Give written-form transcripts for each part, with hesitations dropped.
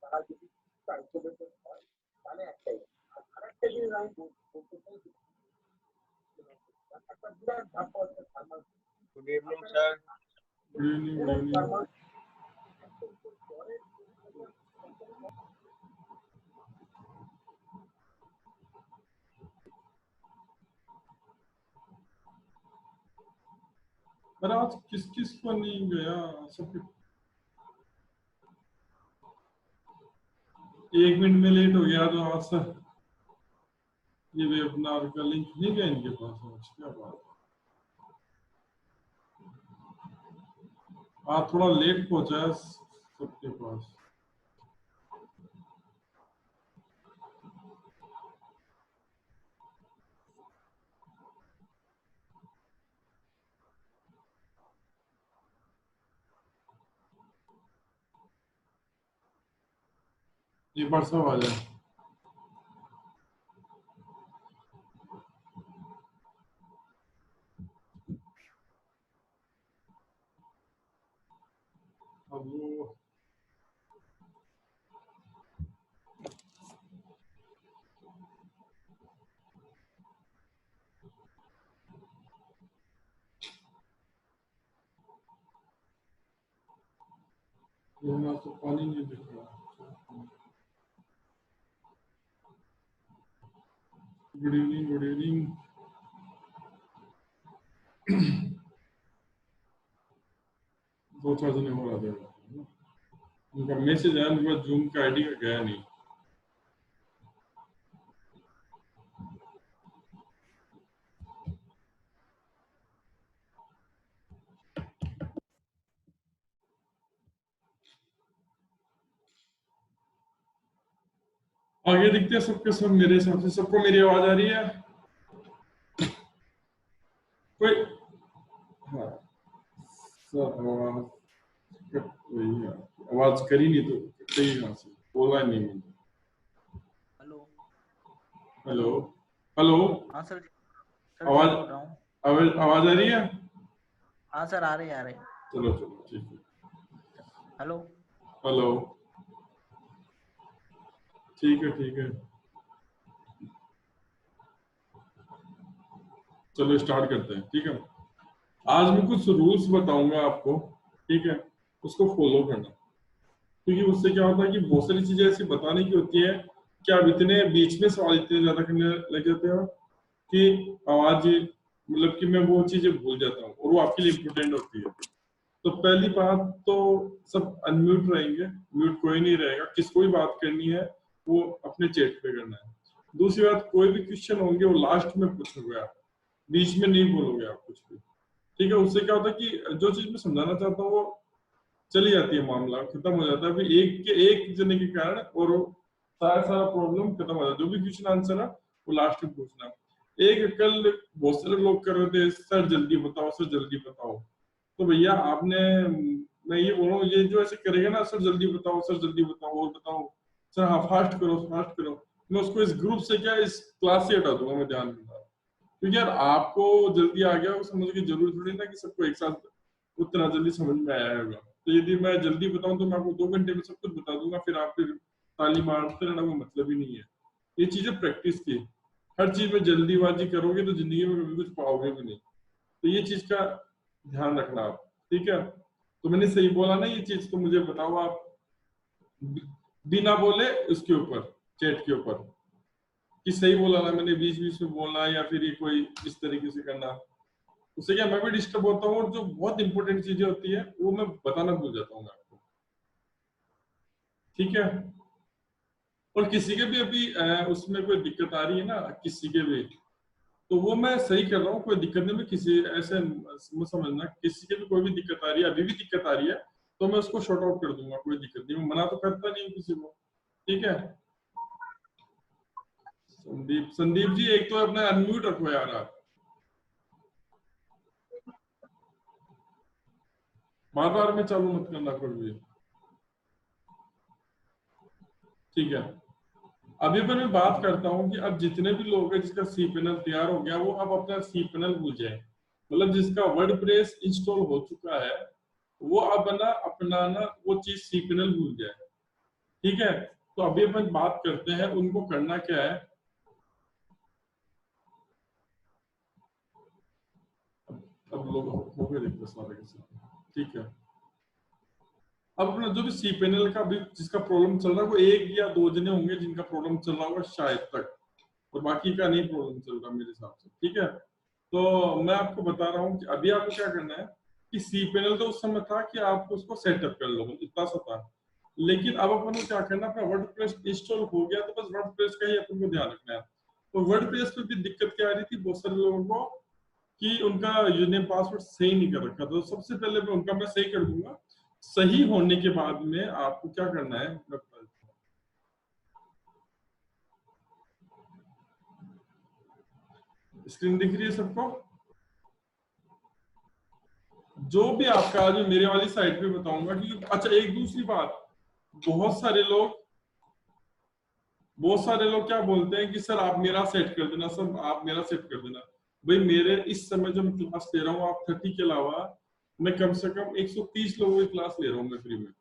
Good evening, sir. Good evening, good evening. पर आज किस किस को नहीं गया सबके 1 मिनट में लेट हो गया तो आज सर ये वेबिनार का लिंक नहीं गया इनके पास आज क्या बात है। आज थोड़ा लेट पहुंचा है सबके पास। एक बार सब आ जाए। अब वो यहाँ तो पानी नहीं दिख रहा। Good evening, good evening. दो चार जने और आ जाएगा। उनका मैसेज आया, मेरे पास जूम का आईडी गया नहीं। आगे दिखते हैं सबके सब। मेरे हिसाब से सबको मेरी आवाज आ रही है। कोई हाँ सर आवाज करी नहीं तो कहीं यहाँ से बोला नहीं मैंने। Hello hello hello. हाँ सर आवाज बोल रहा हूँ। आवाज आ रही है? हाँ सर आ रही है। चलो चलो ठीक है। हेलो हेलो ठीक है ठीक है। चलो स्टार्ट करते हैं। ठीक है, आज मैं कुछ रूल्स बताऊंगा आपको। ठीक है, उसको फॉलो करना, क्योंकि उससे क्या होता है कि बहुत सारी चीजें ऐसी बताने की होती है कि आप इतने बीच में सवाल इतने ज्यादा करने लग जाते हो कि आवाज मतलब कि मैं वो चीजें भूल जाता हूँ और वो आपके लिए इम्पोर्टेंट होती है। तो पहली बात तो सब अनम्यूट रहेंगे, म्यूट कोई नहीं रहेगा। किसको भी बात करनी है वो अपने चैट पे करना है। दूसरी बात, कोई भी क्वेश्चन होंगे वो लास्ट में पूछोगे आप, बीच में नहीं बोलोगे आप कुछ भी। ठीक है, उससे क्या होता है कि जो चीज मैं समझाना चाहता हूँ वो चली जाती है, मामला खत्म हो जाता है। फिर एक जने के कारण और सारा प्रॉब्लम खत्म हो जाता है। जो भी क्वेश्चन आंसर है वो लास्ट में पूछना। एक कल बहुत सारे लोग कर रहे थे, सर जल्दी बताओ सर जल्दी बताओ। तो भैया आपने, मैं ये बोल रहा हूँ, ये जो ऐसे करेगा ना सर जल्दी बताओ सर जल्दी बताओ और बताओ सर, हाँ फास्ट करो, मैं उसको इस ग्रुप से क्या इस क्लास से हटा दूंगा। मैं ध्यान दूंगा, क्योंकि यार आपको जल्दी आ गया समझने की जरूरत थोड़ी ना कि सबको एक साथ उतना जल्दी समझ में आया होगा। तो यदि मैं जल्दी बताऊं तो मैं आपको 2 घंटे में सब कुछ बता दूंगा, फिर आप फिर ताली मारते रहना कोई मतलब ही नहीं है। ये चीजें प्रैक्टिस की, हर चीज में जल्दीबाजी करोगे तो जिंदगी में कभी कुछ पाओगे भी नहीं। तो ये चीज का ध्यान रखना आप। ठीक है, तो मैंने सही बोला ना ये चीज? तो मुझे बताओ आप बिना बोले उसके ऊपर, चैट के ऊपर, कि सही बोला ना मैंने? बीच बीच में बोलना या फिर ये कोई इस तरीके से करना, उससे क्या मैं भी डिस्टर्ब होता हूँ और जो बहुत इंपॉर्टेंट चीजें होती है वो मैं बताना भूल जाता हूँ आपको। ठीक है, और किसी के भी अभी उसमें कोई दिक्कत आ रही है ना किसी के भी, तो वो मैं सही कर रहा हूँ, कोई दिक्कत नहीं। मैं किसी ऐसे समझना, किसी के भी कोई भी दिक्कत आ रही है, अभी भी दिक्कत आ रही है, तो मैं उसको शॉर्ट आउट कर दूंगा, कोई दिक्कत नहीं। मैं मना तो करता नहीं हूँ किसी को। ठीक है, संदीप जी एक तो अपना अनम्यूट रखो यार आप, बार बार में चालू मत करना कभी। ठीक है, अभी पर मैं बात करता हूँ कि अब जितने भी लोग हैं जिसका सी पैनल तैयार हो गया, वो अब अपना सी पैनल भूल जाए। मतलब जिसका वर्डप्रेस इंस्टॉल हो चुका है वो अब ना अपनाना वो चीज सी पैनल भूल जाए। ठीक है, तो अभी अपन बात करते हैं उनको करना क्या है। अब लोग हो गए देखते सारे के सारे, ठीक है। अब अपना जो भी सी पैनल का भी जिसका प्रॉब्लम चल रहा है वो एक या दो जने होंगे जिनका प्रॉब्लम चल रहा होगा शायद तक, और बाकी का नहीं प्रॉब्लम चल रहा मेरे हिसाब से, ठीक है। तो मैं आपको बता रहा हूँ कि अभी आपको क्या करना है कि सी पैनल तो उस समय था कि आप उसको सेटअप कर लो, इतना सा था। लेकिन अब अपन को क्या करना है, अपना वर्डप्रेस इंस्टॉल हो गया तो बस वर्डप्रेस का ही अपन को ध्यान रखना है। तो वर्डप्रेस में भी दिक्कत क्या आ रही थी बहुत सारे लोगों को कि उनका यूजरनेम पासवर्ड सही नहीं कर रखा। तो सबसे पहले मैं उनका मैं सही कर दूंगा। सही होने के बाद में आपको क्या करना है, मैं बता देता हूं। स्क्रीन दिख रही है सबको? जो भी आपका आज मेरे वाली साइट पे बताऊंगा कि अच्छा एक दूसरी बात, बहुत सारे लोग बहुत सारे लोग क्या बोलते हैं कि सर आप मेरा सेट कर देना, सर आप मेरा सेट कर देना। भाई मेरे इस समय जो मैं क्लास ले रहा हूँ, आप 30 के अलावा मैं कम से कम 130 लोगों की क्लास ले रहा हूँ मैं फ्री में।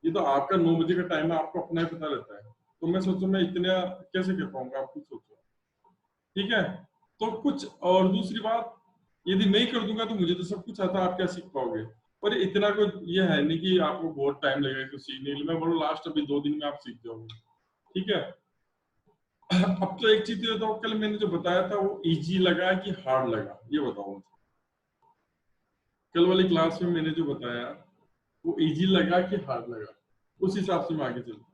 ये तो आपका 9 बजे का टाइम है, आपको अपना ही पता रहता है। तो मैं सोचू मैं इतना कैसे कर पाऊंगा, आप खुद सोचो, ठीक है। तो कुछ और दूसरी बात, यदि नहीं कर दूंगा तो मुझे तो सब कुछ आता है, आप क्या सीख पाओगे। और इतना कोई ये है नहीं कि आपको बहुत टाइम लगेगा इसको सीखने के लिए। मैं बोलूँ लास्ट अभी 2 दिन में आप सीख जाओगे, ठीक है। अब तो एक चीज ये बताओ, कल मैंने जो बताया था वो इजी लगा कि हार्ड लगा, ये बताओ मुझे। कल वाली क्लास में मैंने जो बताया वो इजी लगा कि हार्ड लगा, उस हिसाब से मैं आगे चलता हूँ।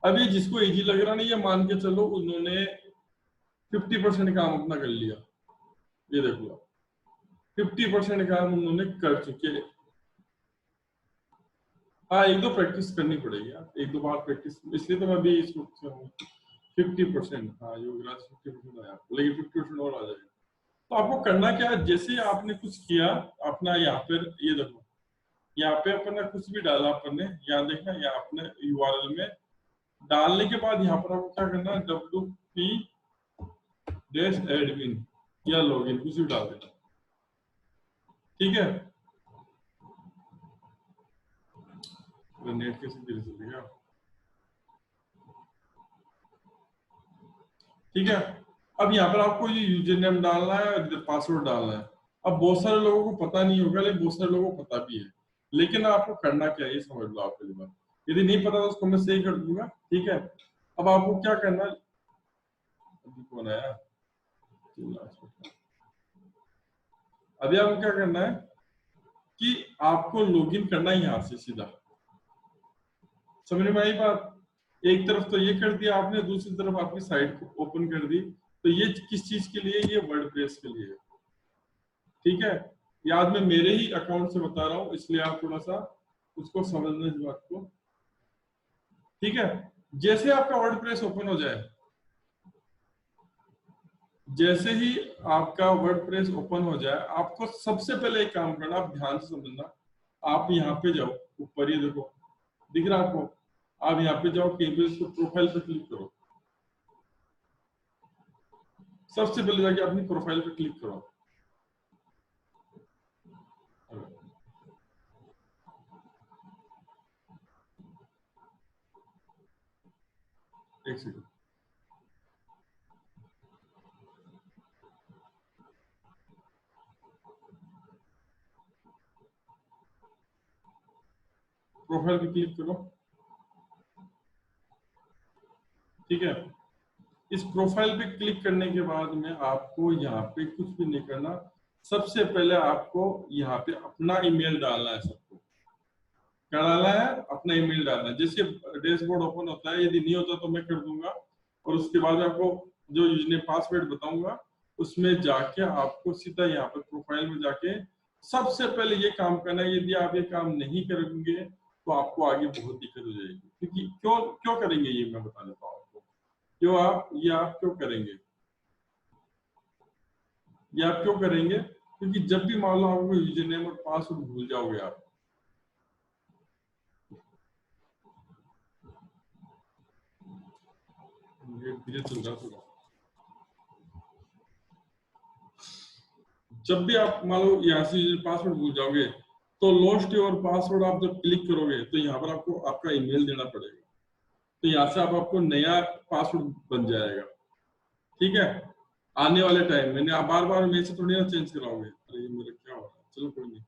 अभी जिसको इजी लग रहा नहीं, ये मान के चलो उन्होंने 50% काम अपना कर लिया। ये देख लो 50% काम उन्होंने कर चुके हैं। हाँ एक दो प्रैक्टिस करनी पड़ेगी यार, एक दो बार प्रैक्टिस, इसलिए तो मैं भी इसको 50%, हाँ योगराज 50% आया, लेकिन 50% और आ जाएगा। तो आपको करना क्या है, जैसे ही आपने कुछ किया अपना यहाँ पर, ये देखो यहाँ पे अपन ने कुछ भी डाला, अपन ने यहाँ देखना, यहाँ अपने यूआरएल में डालने के बाद यहाँ पर आपको क्या करना है, wp-admin या लॉगिन कुछ भी डाल देना, ठीक है। नेट कैसे धीरे चलेगा, ठीक है। अब यहाँ पर आपको ये यूजर नेम डालना है और पासवर्ड डालना है। अब बहुत सारे लोगों को पता नहीं होगा, लेकिन बहुत सारे लोगों को पता भी है। लेकिन आपको करना क्या है ये समझ लो आप पहली बार। यदि नहीं पता तो उसको मैं सही कर दूंगा, ठीक है। अब आपको क्या करना है, अभी कौन आया, अभी आपको क्या करना है कि आपको लॉगिन करना है यहाँ से सीधा। समझ में आई बात? एक तरफ तो ये कर दिया आपने, दूसरी तरफ आपकी साइट को ओपन कर दी। तो ये किस चीज के लिए, ये वर्डप्रेस के लिए है, ठीक है। याद मैं मेरे ही अकाउंट से बता रहा हूँ, इसलिए आप थोड़ा सा उसको समझना इस बात को, ठीक है। जैसे आपका वर्डप्रेस ओपन हो जाए, जैसे ही आपका वर्डप्रेस ओपन हो जाए, आपको सबसे पहले एक काम करना, आप ध्यान से समझना। आप यहाँ पे जाओ, ऊपर ये देखो दिख रहा है आपको, आप यहाँ पे जाओ, कहीं पे इसको प्रोफाइल पे क्लिक करो। सबसे पहले जाके अपनी प्रोफाइल पे क्लिक करो। एक सेकंड, प्रोफाइल पे क्लिक करो, ठीक है। इस प्रोफाइल पे क्लिक करने के बाद में आपको यहाँ पे कुछ भी नहीं करना। सबसे पहले आपको यहाँ पे अपना ईमेल डालना है सबको। क्या डालना है? अपना ईमेल डालना है। जैसे डैशबोर्ड ओपन होता है, यदि नहीं होता तो मैं कर दूंगा, और उसके बाद आपको जो यूजर पासवर्ड बताऊंगा उसमें जाके आपको सीधा यहाँ पे प्रोफाइल में जाके सबसे पहले ये काम करना है। यदि आप ये काम नहीं करेंगे तो आपको आगे बहुत दिक्कत हो जाएगी। क्योंकि क्यों क्यों करेंगे ये मैं बता देता हूँ आपको। आप क्यों करेंगे, ये आप क्यों करेंगे, क्योंकि जब भी मान लो आपको यूजर नेम और पासवर्ड भूल जाओगे आप, ये धीरे चल रहा थोड़ा, जब भी आप मान लो यहाँ से पासवर्ड भूल जाओगे तो लॉस्ट योर पासवर्ड आप जब क्लिक करोगे तो यहाँ पर आपको आपका ईमेल देना पड़ेगा, तो यहाँ से आप आपको नया पासवर्ड बन जाएगा। ठीक है, आने वाले टाइम में आप बार बार मेरे से थोड़ी ना चेंज कराओगे। अरे ये मेरा क्या हो रहा है, चलो कोई नहीं।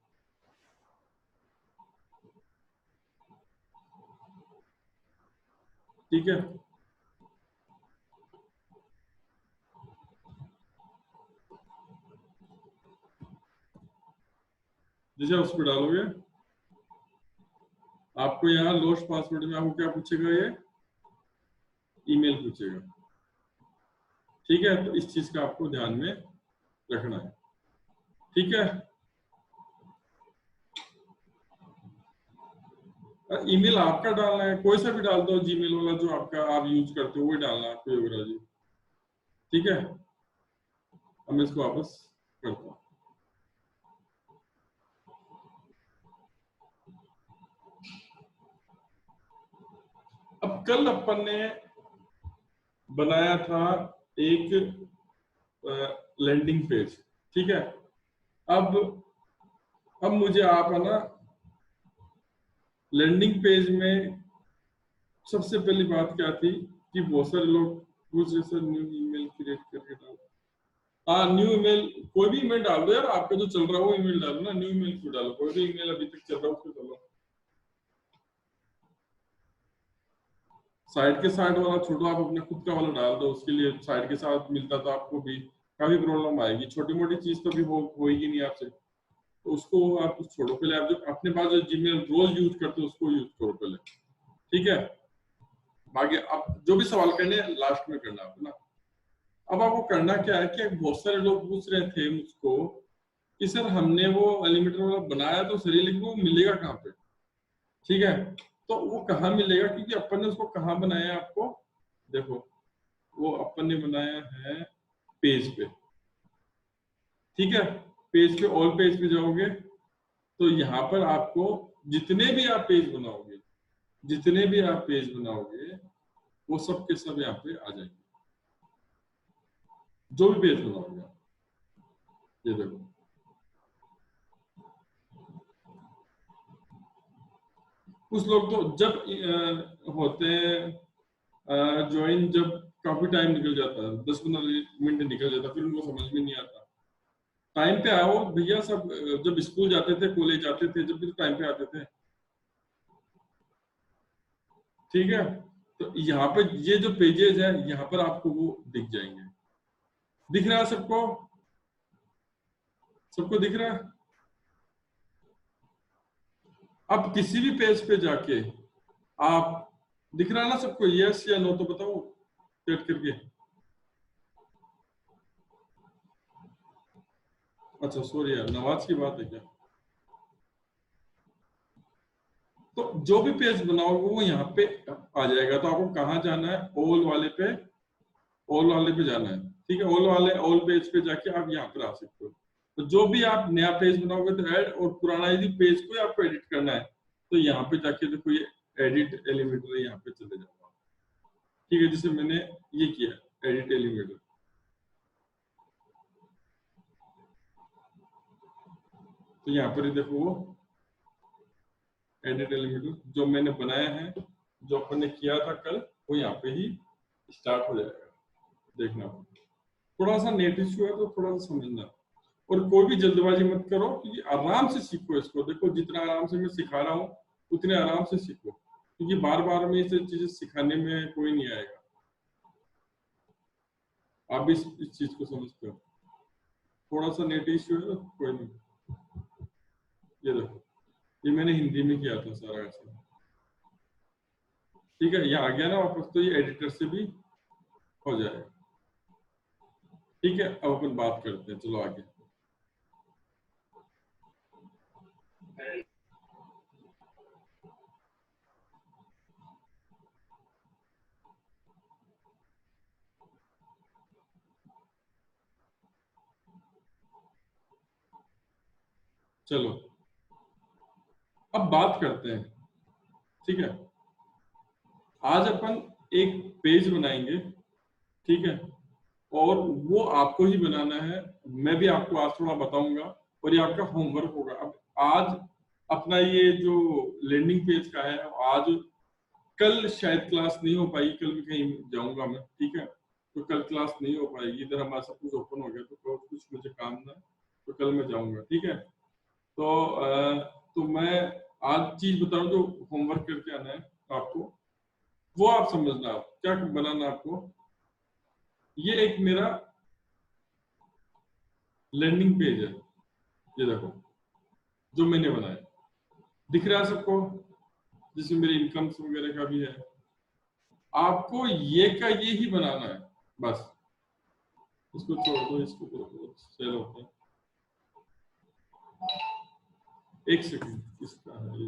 ठीक है, जैसे उस पर डालोगे आपको यहाँ लॉस्ट पासवर्ड में आपको क्या पूछेगा, ये ईमेल पूछेगा। ठीक है, तो इस चीज का आपको ध्यान में रखना है। ठीक है, ईमेल आपका डालना है, कोई सा भी डाल दो, जीमेल वाला जो आपका आप यूज करते हो वही डालना है आपको योगराज जी। ठीक है, अब मैं इसको वापस करता हूँ। अब कल अपन ने बनाया था एक लैंडिंग पेज। ठीक है, अब मुझे आप है ना लैंडिंग पेज में सबसे पहली बात क्या थी कि बहुत सारे लोग पूछ रहे सर न्यू ईमेल क्रिएट करके डालो। हाँ, न्यू ईमेल कोई भी ईमेल डाल दो यार, आपका जो चल रहा है वो ईमेल डालो ना, न्यू ईमेल क्यों डालो, कोई भी ईमेल अभी तक चल रहा है उसको डालो। साइड के साइड वाला छोड़ो, आप अपने खुद का वाला डाल दो, उसके लिए साइड के साथ मिलता तो आपको भी काफी प्रॉब्लम आएगी। छोटी मोटी चीज तो भी होगी नहीं आपसे, तो उसको आप छोड़ो। पहले आप जो अपने पास जो जीमेल रोज यूज करते हो उसको यूज करो पहले। ठीक है, बाकी आप जो भी सवाल करने हैं लास्ट में करना आपको ना। अब आपको करना क्या है कि बहुत सारे लोग पूछ रहे थे मुझको कि सर हमने वो एलिमेंटर वाला बनाया तो सही, लेकिन वो मिलेगा कहाँ पे। ठीक है, तो वो कहाँ मिलेगा, क्योंकि अपन ने उसको कहाँ बनाया है आपको देखो, वो अपन ने बनाया है पेज पे। ठीक है, पेज पे ऑल पेज पे जाओगे तो यहाँ पर आपको जितने भी आप पेज बनाओगे, जितने भी आप पेज बनाओगे वो सब के सब यहाँ पे आ जाएंगे, जो भी पेज बनाओगे आप। ये देखो, कुछ लोग तो जब होते हैं ज्वाइन, जब काफी टाइम निकल जाता है, 10-15 मिनट निकल जाता है, फिर उनको समझ में नहीं आता। टाइम पे आओ भैया सब, जब स्कूल जाते थे कॉलेज जाते थे जब भी, तो टाइम पे आते थे। ठीक है, तो यहाँ पे ये जो पेजेस है यहाँ पर आपको वो दिख जाएंगे। दिख रहा है सबको, सबको दिख रहा है। अब किसी भी पेज पे जाके आप, दिख रहा है ना सबको, यस या नो तो बताओ चेक करके। अच्छा सॉरी यार, नवाज की बात है क्या। तो जो भी पेज बनाओगे वो यहाँ पे आ जाएगा। तो आपको कहाँ जाना है, ऑल वाले पे, ऑल वाले पे जाना है। ठीक है, ऑल वाले ऑल पेज पे जाके आप यहाँ पर आ सकते हो। तो जो भी आप नया पेज बनाओगे तो ऐड, और पुराना यदि पेज को आपको एडिट करना है तो यहाँ पे जाके देखो ये एडिट एलिमेंटर यहाँ पे चले जाओ। ठीक है, जैसे मैंने ये किया एडिट एलिमेंटर, तो यहाँ पर ही देखो वो एडिट एलिमेंटर जो मैंने बनाया है, जो अपन ने किया था कल, वो यहाँ पे ही स्टार्ट हो जाएगा। देखना, थोड़ा सा नेट इश्यू है तो थोड़ा सा समझना, और कोई भी जल्दबाजी मत करो, क्योंकि आराम से सीखो इसको। देखो जितना आराम से मैं सिखा रहा हूँ उतने आराम से सीखो, क्योंकि बार बार में ये चीजें सिखाने में कोई नहीं आएगा। आप भी इस चीज को समझते हो। थोड़ा सा नेट इश्यू है तो कोई नहीं। ये देखो, ये मैंने हिंदी में किया था सारा ऐसा। ठीक है, ये आ गया ना वापस, तो ये एडिटर से भी हो जाएगा। ठीक है, अब अपन बात करते हैं, चलो आगे। चलो अब बात करते हैं। ठीक है, आज अपन एक पेज बनाएंगे। ठीक है, और वो आपको ही बनाना है। मैं भी आपको आज थोड़ा बताऊंगा और ये आपका होमवर्क होगा। अब आज अपना ये जो लैंडिंग पेज का है, आज कल शायद क्लास नहीं हो पाएगी, कल मैं कहीं जाऊंगा मैं, ठीक है, तो कल क्लास नहीं हो पाएगी। इधर हमारा सब कुछ ओपन हो गया, तो कुछ मुझे काम था, तो कल मैं जाऊंगा, ठीक है। तो मैं आज चीज बता रहा हूँ जो होमवर्क करके आना है आपको, वो आप समझना। आप क्या बनाना आपको, ये एक मेरा लैंडिंग पेज है, ये देखो जो मैंने बनाया, दिख रहा है सबको, जिसमें मेरी इनकम वगैरह का भी है। आपको ये का ये ही बनाना है बस। इसको छोड़ दो, इसको सेल होता है। एक सेकंड, इसका है ये,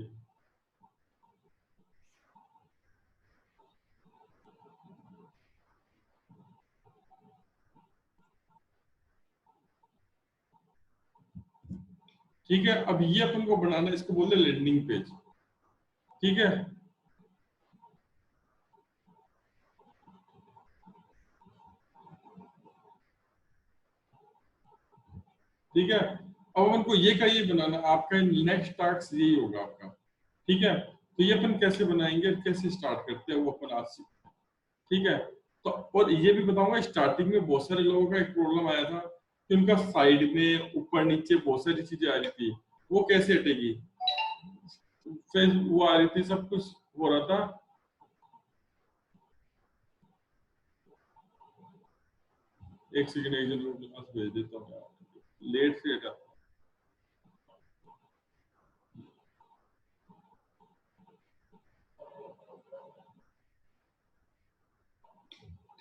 ठीक है। अब ये अपन को बनाना है, इसको बोलते हैं लैंडिंग पेज, ठीक है। ठीक है, अब अपन को ये का ये बनाना, आपका नेक्स्ट टास्क यही होगा आपका, ठीक है। तो ये अपन कैसे बनाएंगे, कैसे स्टार्ट करते हैं, वो अपन आज सीखते हैं, ठीक है। तो और ये भी बताऊंगा, स्टार्टिंग में बहुत सारे लोगों का एक प्रॉब्लम आया था कि उनका साइड में ऊपर नीचे बहुत सारी चीजें आ रही थी, वो कैसे हटेगी, फिर वो आ रही थी, सब कुछ हो रहा था। एक सेकंड, एक जन को पास भेज देता हूँ, लेट से हटा।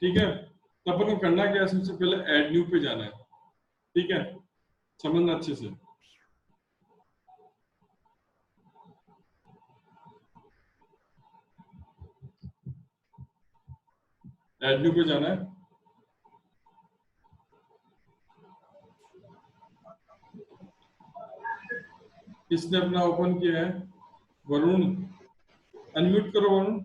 ठीक है, तो अपन को करना क्या है, सबसे पहले ऐड न्यू पे जाना है, ठीक है, समझना अच्छे से। ऐड न्यू पे जाना है, किसने अपना ओपन किया है, वरुण, अनम्यूट करो वरुण।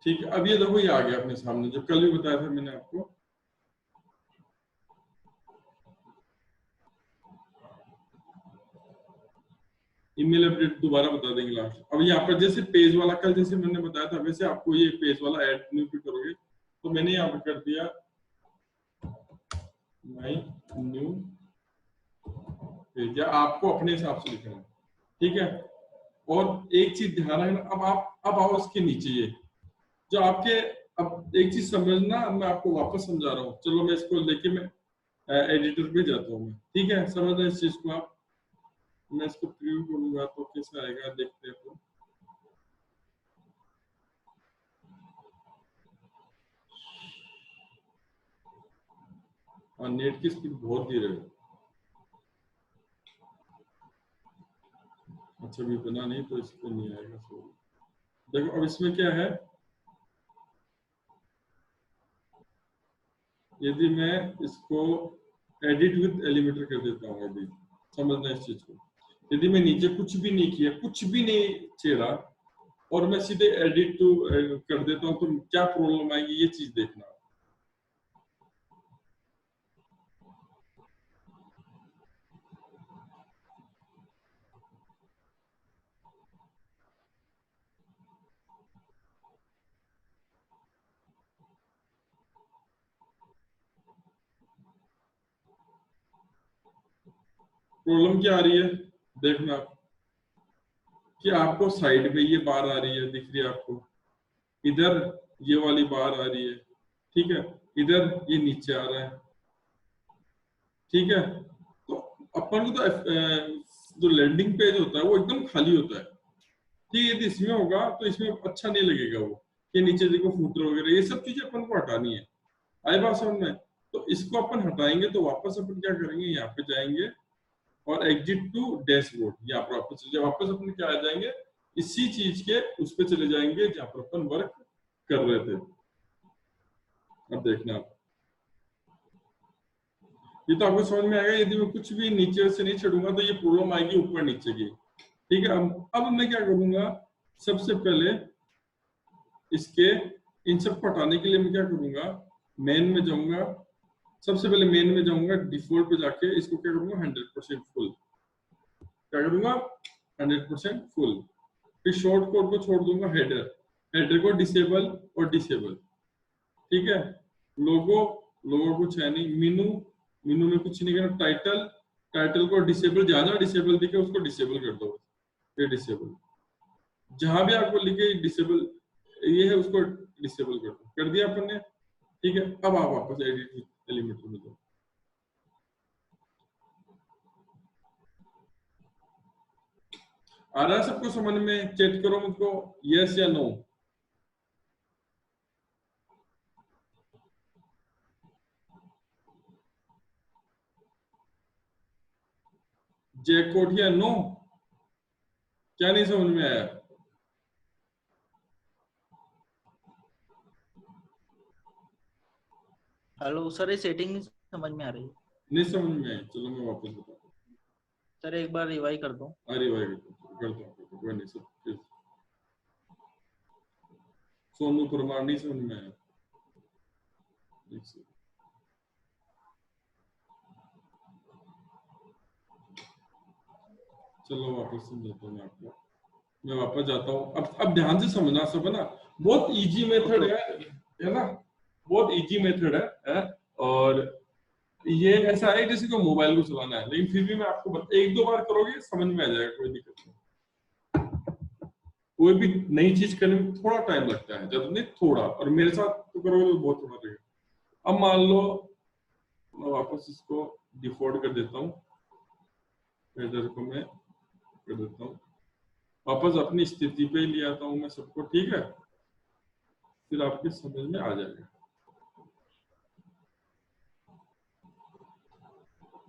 ठीक है, अब ये देखो, ये आ गया अपने सामने, जो कल भी बताया था मैंने आपको। ईमेल अपडेट दोबारा बता देंगे लास्ट। अब यहाँ पर जैसे पेज वाला कल जैसे मैंने बताया था, वैसे आपको ये पेज वाला ऐड न्यू पे करोगे, तो मैंने यहाँ पर कर दिया माई न्यू पेज, या आपको अपने हिसाब से लिखना है, ठीक है। और एक चीज ध्यान रखना, अब आओ इसके नीचे, ये जो आपके, अब एक चीज समझना, मैं आपको वापस समझा रहा हूँ, चलो मैं इसको लेके मैं एडिटर पे जाता हूँ मैं, ठीक है, समझना इस चीज को आप। मैं इसको प्रीव्यू करूंगा तो कैसा आएगा, देखते हैं तो। और नेट की स्पीड बहुत धीरे है, अच्छा भी बना नहीं तो इसको नहीं आएगा, सो देखो अब इसमें क्या है, यदि मैं इसको एडिट विद एलिमेटर कर देता हूँ अभी, समझना इस चीज को। यदि मैं नीचे कुछ भी नहीं किया, कुछ भी नहीं छेड़ा, और मैं सीधे एडिट टू कर देता हूँ, तो क्या प्रॉब्लम आएगी, ये चीज देखना। प्रॉब्लम क्या आ रही है, देखना कि आपको साइड में ये बार आ रही है, दिख रही है आपको, इधर ये वाली बार आ रही है, ठीक है, इधर ये नीचे आ रहा है, ठीक है। तो अपन को तो जो लैंडिंग पेज होता है वो एकदम खाली होता है, ठीक है। यदि इसमें होगा तो इसमें अच्छा नहीं लगेगा वो, कि नीचे देखो फूटर वगैरह, ये सब चीजें अपन को हटानी है, आई बात समझ में। तो इसको अपन हटाएंगे तो वापस अपन क्या करेंगे, यहाँ पे जाएंगे और एग्जिट टू डैशबोर्ड, यहाँ पर वापस अपन क्या आ जाएंगे, इसी चीज के उस पे चले जाएंगे जहाँ पर अपन वर्क कर रहे थे। अब देखना, ये तो आपको समझ में आएगा। यदि मैं कुछ भी नीचे से नहीं छेड़ूंगा तो ये प्रॉब्लम आएगी ऊपर नीचे की। ठीक है, अब मैं क्या करूंगा, सबसे पहले इसके इन सब को हटाने के लिए मैं क्या करूंगा, मेन में जाऊंगा। सबसे पहले मेन में जाऊंगा, डिफॉल्ट पे जाके इसको क्या करूंगा 100% फुल। क्या करूंगा 100% फुल। फिर शॉर्ट कोड को छोड़ दूंगा हेडर, हेडर को डिसेबल और डिसेबल। ठीक है, लोगो, लोगो कुछ है नहीं। मीनू, मीनू में कुछ नहीं करना। टाइटल, टाइटल को डिसेबल, जहां जहां डिसेबल दिखे उसको डिसेबल कर दो। ये डिसेबल, जहां भी आपको लिखे डिसेबल ये है उसको डिसेबल कर दो। कर दिया अपन ने। ठीक है, अब आप वापस एडिट एलिमेंटर में जाओ। आ रहा है सबको समझ में? चेक करो मुझको, यस या नो। जैकॉट या नो? क्या नहीं समझ में आया? हेलो सर, ये सेटिंग नहीं समझ में आ रही। नहीं समझ में आई? चलो मैं वापस बताता हूँ। सर एक बार रिवाइज कर दो। अरे भाई करता हूँ, कोई नहीं सब। सोनू परमार नहीं समझ में आया? एक सेकंड। चलो वापस समझाता हूँ मैं आपको। मैं वापस जाता हूँ। अब ध्यान से समझना सब है ना। बहुत इजी मेथड ओके। है ना? बहुत इजी मेथड है? और ये ऐसा है जैसे को मोबाइल को चलाना है, लेकिन फिर भी मैं आपको एक दो बार करोगे समझ में आ जाएगा, कोई दिक्कत नहीं। कोई भी नई चीज करने में थोड़ा टाइम लगता है, जब नहीं थोड़ा, और मेरे साथ तो करोगे तो बहुत थोड़ा लगेगा। अब मान लो मैं वापस इसको डिफॉल्ट कर देता हूँ, हेडर को मैं कर देता हूँ वापस अपनी स्थिति पे ही ले आता हूँ मैं सबको। ठीक है, फिर आपके समझ में आ जाएगा।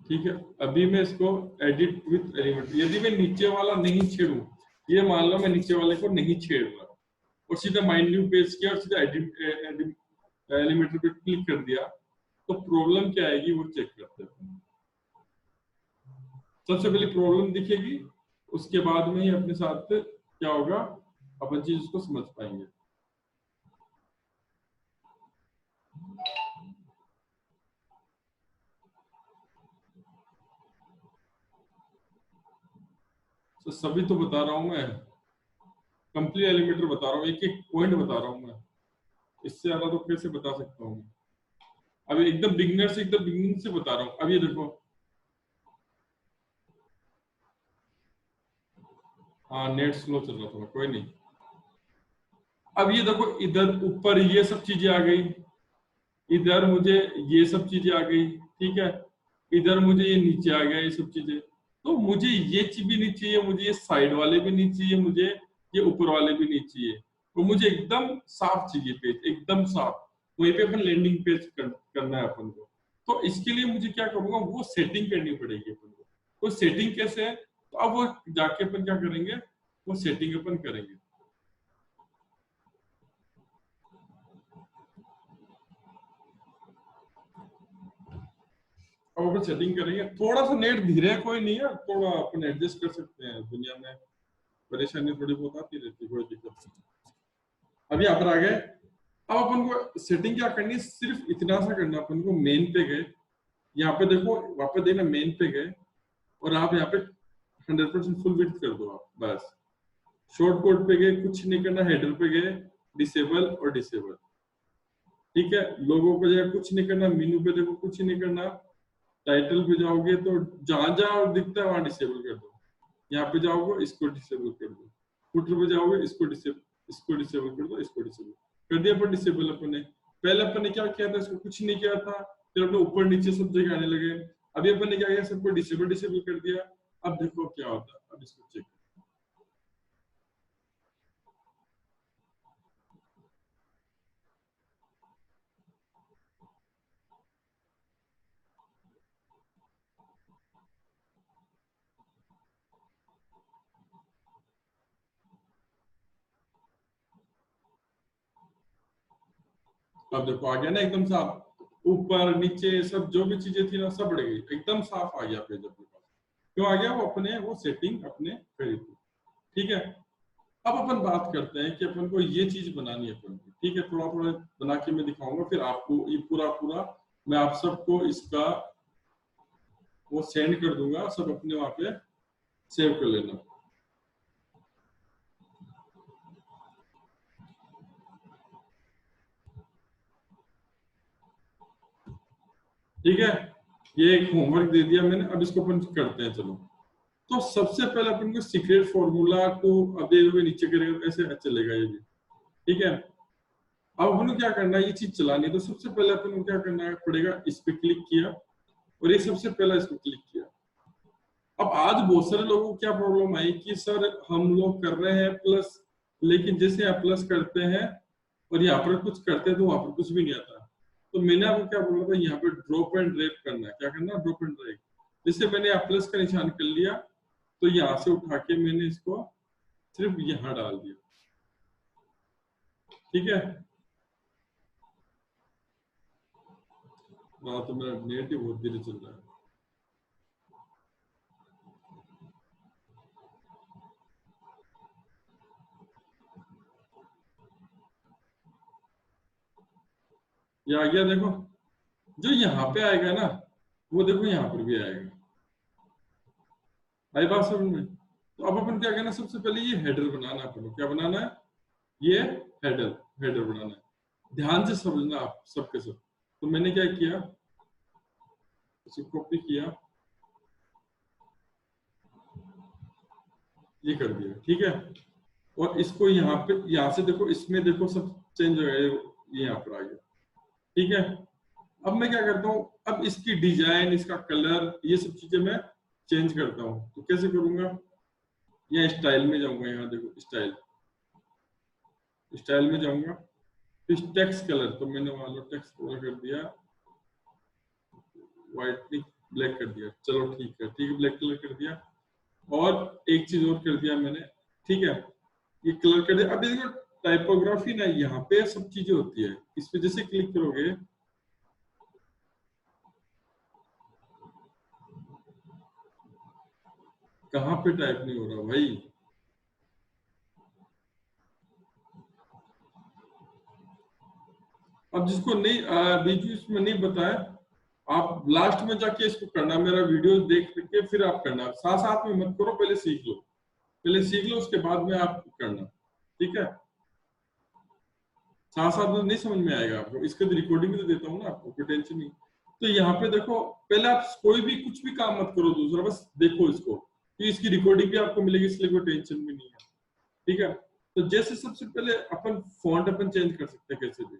ठीक है, अभी मैं इसको एडिट विथ एलिमेंट, यदि मैं नीचे वाला नहीं छेड़ू, ये मान लो मैं नीचे वाले को नहीं छेड़ रहा और सीधा माइंड न्यू पेज किया और सीधा एडिट एलिमेंटर पे क्लिक कर दिया, तो प्रॉब्लम क्या आएगी वो चेक करते हैं। सबसे पहले प्रॉब्लम दिखेगी, उसके बाद में ही अपने साथ क्या होगा, अपन चीज उसको समझ पाएंगे। तो सभी तो बता रहा हूं मैं, कंप्लीट एलिमेंटर बता रहा हूँ, एक एक पॉइंट बता रहा हूँ मैं। इससे ज्यादा तो कैसे बता सकता हूँ? अब एकदम बिगिनर से, एकदम बिगिनिंग से बता रहा हूँ। अब ये देखो, हाँ नेट स्लो चल रहा था, कोई नहीं। अब ये देखो, इधर ऊपर ये सब चीजें आ गई, इधर मुझे ये सब चीजें आ गई। ठीक है, इधर मुझे ये नीचे आ गया ये सब चीजें। तो मुझे ये चीज भी नहीं चाहिए, मुझे ये साइड वाले भी नहीं चाहिए, मुझे ये ऊपर वाले भी नहीं चाहिए। तो मुझे एकदम साफ चाहिए पेज, एकदम साफ। वहीं पे अपन लैंडिंग पेज करना है अपन को। तो इसके लिए मुझे क्या करूंगा, वो सेटिंग करनी पड़ेगी अपन को। वो सेटिंग कैसे है, तो अब वो जाके अपन क्या करेंगे, वो सेटिंग अपन करेंगे। अब अपन सेटिंग करेंगे। थोड़ा सा नेट धीरे है, कोई नहीं है, थोड़ा अपन एडजस्ट कर सकते हैं, दुनिया में परेशानी थोड़ी बहुत आती रहती है, कोई दिक्कत नहीं। अब यहाँ पर आ गए। अब अपन को सेटिंग क्या करनी है, सिर्फ इतना सा करना अपन को। मेन पे गए, यहाँ पे देखो, वापस देखना, मेन पे गए और आप यहाँ पे 100% फुल विड्थ कर दो आप, बस। शॉर्ट कोड पे गए, कुछ नहीं करना। हेडर पे गए, डिसेबल और डिसेबल। ठीक है, लोगों को जगह कुछ नहीं करना। मेनू पे देखो, कुछ नहीं करना। टाइटल पे जाओगे तो जहां जहां दिखता है वहां डिसेबल कर दो। यहाँ पे जाओगे इसको डिसेबल कर दो। फुटर पे जाओगे इसको डिसेबल कर दो, इसको डिसेबल कर दिया। पर डिसेबल अपन ने, पहले अपन ने क्या किया था, इसको कुछ नहीं किया था, फिर अपने ऊपर नीचे सब जगह आने लगे। अभी अपन ने क्या किया, सबको डिसेबल डिसेबल कर दिया। अब देखो क्या होता है, अब इसको चेक। अब देखो आ गया ना एकदम साफ। ऊपर नीचे सब जो भी चीजें थी ना सब बढ़ गई, एकदम साफ आ गया पेज अपने पास। क्यों आ गया? वो अपने वो सेटिंग अपने करी थी। ठीक है, अब अपन बात करते हैं कि अपन को ये चीज बनानी है अपन को। ठीक है, थोड़ा थोड़ा बना के मैं दिखाऊंगा, फिर आपको ये पूरा पूरा मैं आप सबको इसका वो सेंड कर दूंगा, सब अपने वहां पे सेव कर लेना। ठीक है, ये एक होमवर्क दे दिया मैंने, अब इसको अपन करते हैं। चलो, तो सबसे पहले अपन को सीक्रेट फॉर्मूला को अब दे दोगे, नीचे करेगा तो ऐसे चलेगा ये भी। ठीक है, अब अपन को क्या करना है, ये चीज चलानी है, तो सबसे पहले अपन को क्या करना है पड़ेगा, इस पे क्लिक किया और ये सबसे पहला इस पे क्लिक किया। अब आज बहुत सारे लोगों को क्या प्रॉब्लम आई कि सर हम लोग कर रहे हैं प्लस, लेकिन जैसे यहाँ प्लस करते हैं और यहाँ पर कुछ करते हैं तो वहां पर कुछ भी नहीं आता। तो मैंने आपको क्या बोला था, यहाँ पे ड्रॉप एंड ड्रैग करना है। क्या करना है? Drop and drag. जैसे मैंने यहाँ प्लस का निशान कर लिया, तो यहाँ से उठा के मैंने इसको सिर्फ यहाँ डाल दिया। ठीक है, तो मेरा नेट ही बहुत धीरे चल रहा है। ये आ गया, देखो जो यहाँ पे आएगा ना वो देखो यहाँ पर भी आएगा। आई बात समझ में? तो अब अपन क्या करना, सबसे पहले ये हेडर बनाना है। अपन क्या बनाना है? ये हेडर हेडर बनाना है। ध्यान से समझना आप सबके सब। तो मैंने क्या किया, इसको कॉपी किया, ये कर दिया। ठीक है, और इसको यहाँ पे, यहाँ से देखो, इसमें देखो सब चेंज हो गया, ये यहाँ पर आ गया। ठीक है, अब मैं क्या करता हूँ, अब इसकी डिजाइन, इसका कलर, ये सब चीजें मैं चेंज करता हूँ। तो कैसे करूंगा, यहाँ स्टाइल में जाऊंगा, यहाँ देखो स्टाइल, स्टाइल में जाऊंगा, फिर टेक्स्ट कलर, तो मैंने मान लो टेक्स्ट कलर कर दिया व्हाइट, नहीं ब्लैक कर दिया। चलो ठीक है, ठीक है, ब्लैक कलर कर दिया। और एक चीज और कर दिया मैंने। ठीक है, ये कलर कर दिया। अब देखो टाइपोग्राफी ना, यहाँ पे सब चीजें होती है, इस पे जैसे क्लिक करोगे, कहाँ पे टाइप नहीं हो रहा भाई। अब जिसको नहीं बीच बीच में नहीं बताया, आप लास्ट में जाके इसको करना, मेरा वीडियो देख के फिर आप करना, साथ साथ में मत करो, पहले सीख लो, पहले सीख लो, उसके बाद में आप करना। ठीक है, साथ साथ में नहीं समझ में आएगा आपको, इसके तो रिकॉर्डिंग भी तो देता हूँ ना आपको, कोई टेंशन नहीं। तो यहाँ पे देखो, पहले आप कोई भी कुछ भी काम मत करो दूसरा, बस देखो इसको, कि इसकी रिकॉर्डिंग भी आपको मिलेगी, इसलिए कोई टेंशन भी नहीं है। ठीक है, तो जैसे सबसे पहले अपन फॉन्ट अपन चेंज कर सकते हैं कैसे भी।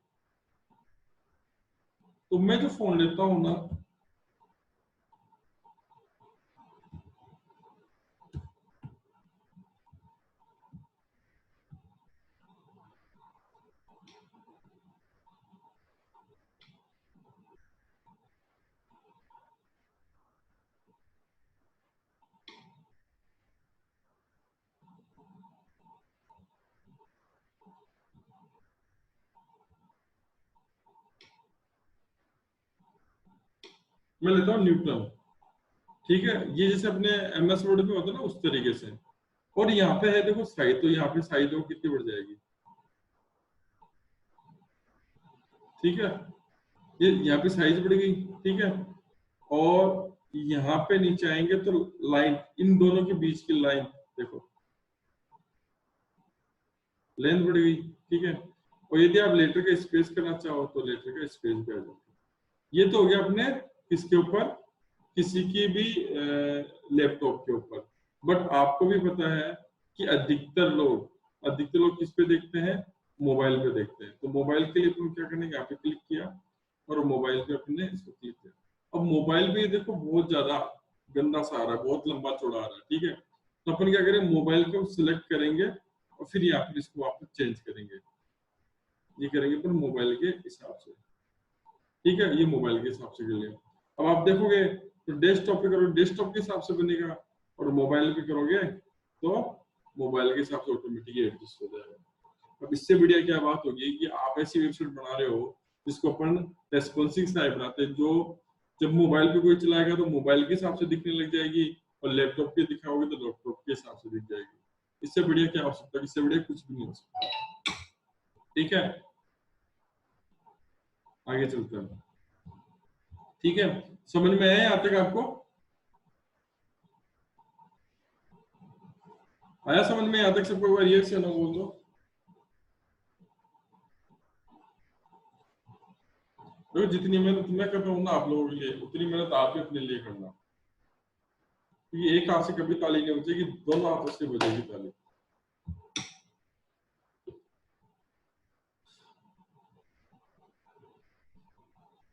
तो मैं जो फोन लेता हूँ ना, मैं लेता हूँ न्यूटन। ठीक है, ये जैसे अपने MS वर्ड में होता है ना, उस तरीके से। और यहाँ पे है देखो साइज, तो यहाँ पे साइज देखो कितनी बढ़ जाएगी। ठीक है, ये यहाँ पे साइज बढ़ गई। ठीक है, और यहाँ पे नीचे आएंगे तो लाइन, इन दोनों के बीच की लाइन देखो, लेंथ बढ़ गई। ठीक है, और यदि आप लेटर का स्पेस करना चाहो तो लेटर का स्पेस भी आ जाता है। ये तो हो गया अपने किसके ऊपर, किसी की भी लैपटॉप के ऊपर। बट आपको भी पता है कि अधिकतर लोग किस पे देखते हैं, मोबाइल पे देखते हैं। तो मोबाइल के लिए तुम क्या करने, यहाँ पे क्लिक किया और मोबाइल पे अपने इसको क्लिक किया। अब मोबाइल पे देखो बहुत ज्यादा गंदा सा आ रहा है, बहुत लंबा चौड़ा आ रहा है। ठीक है, तो अपन क्या करें, मोबाइल को सिलेक्ट करेंगे और फिर यहाँ पर इसको वापस चेंज करेंगे। ये करेंगे पर मोबाइल के हिसाब से। ठीक है, ये मोबाइल के हिसाब से कर लिया। अब आप देखोगे तो डेस्कटॉप पे करो, डेस्कटॉप के हिसाब से बनेगा, और मोबाइल पे करोगे तो मोबाइल के हिसाब से ऑटोमेटिकली एडजस्ट हो जाएगा। अब इससे बढ़िया क्या बात होगी कि आप ऐसी वेबसाइट बना रहे हो जिसको अपन रेस्पॉन्सिव स्नाइप बनाते हैं, जो जब मोबाइल पे कोई चलाएगा तो मोबाइल के हिसाब से दिखने लग जाएगी, और लैपटॉप पे दिखाओगे तो लैपटॉप के हिसाब से दिख जाएगी। इससे बढ़िया क्या हो सकता है, इससे बढ़िया कुछ भी नहीं हो सकता। ठीक है, आगे चलते हैं। ठीक है, समझ में आया यहाँ तक आपको? आया समझ में? यहाँ तक सबको रिएक्शन हो बोल दो। देखो जितनी मेहनत मैं कर रहा हूँ ना आप लोगों के लिए, उतनी मेहनत आप भी अपने लिए करना, क्योंकि एक हाथ से कभी ताली नहीं बजेगी, दोनों हाथों से बजेगी ताली।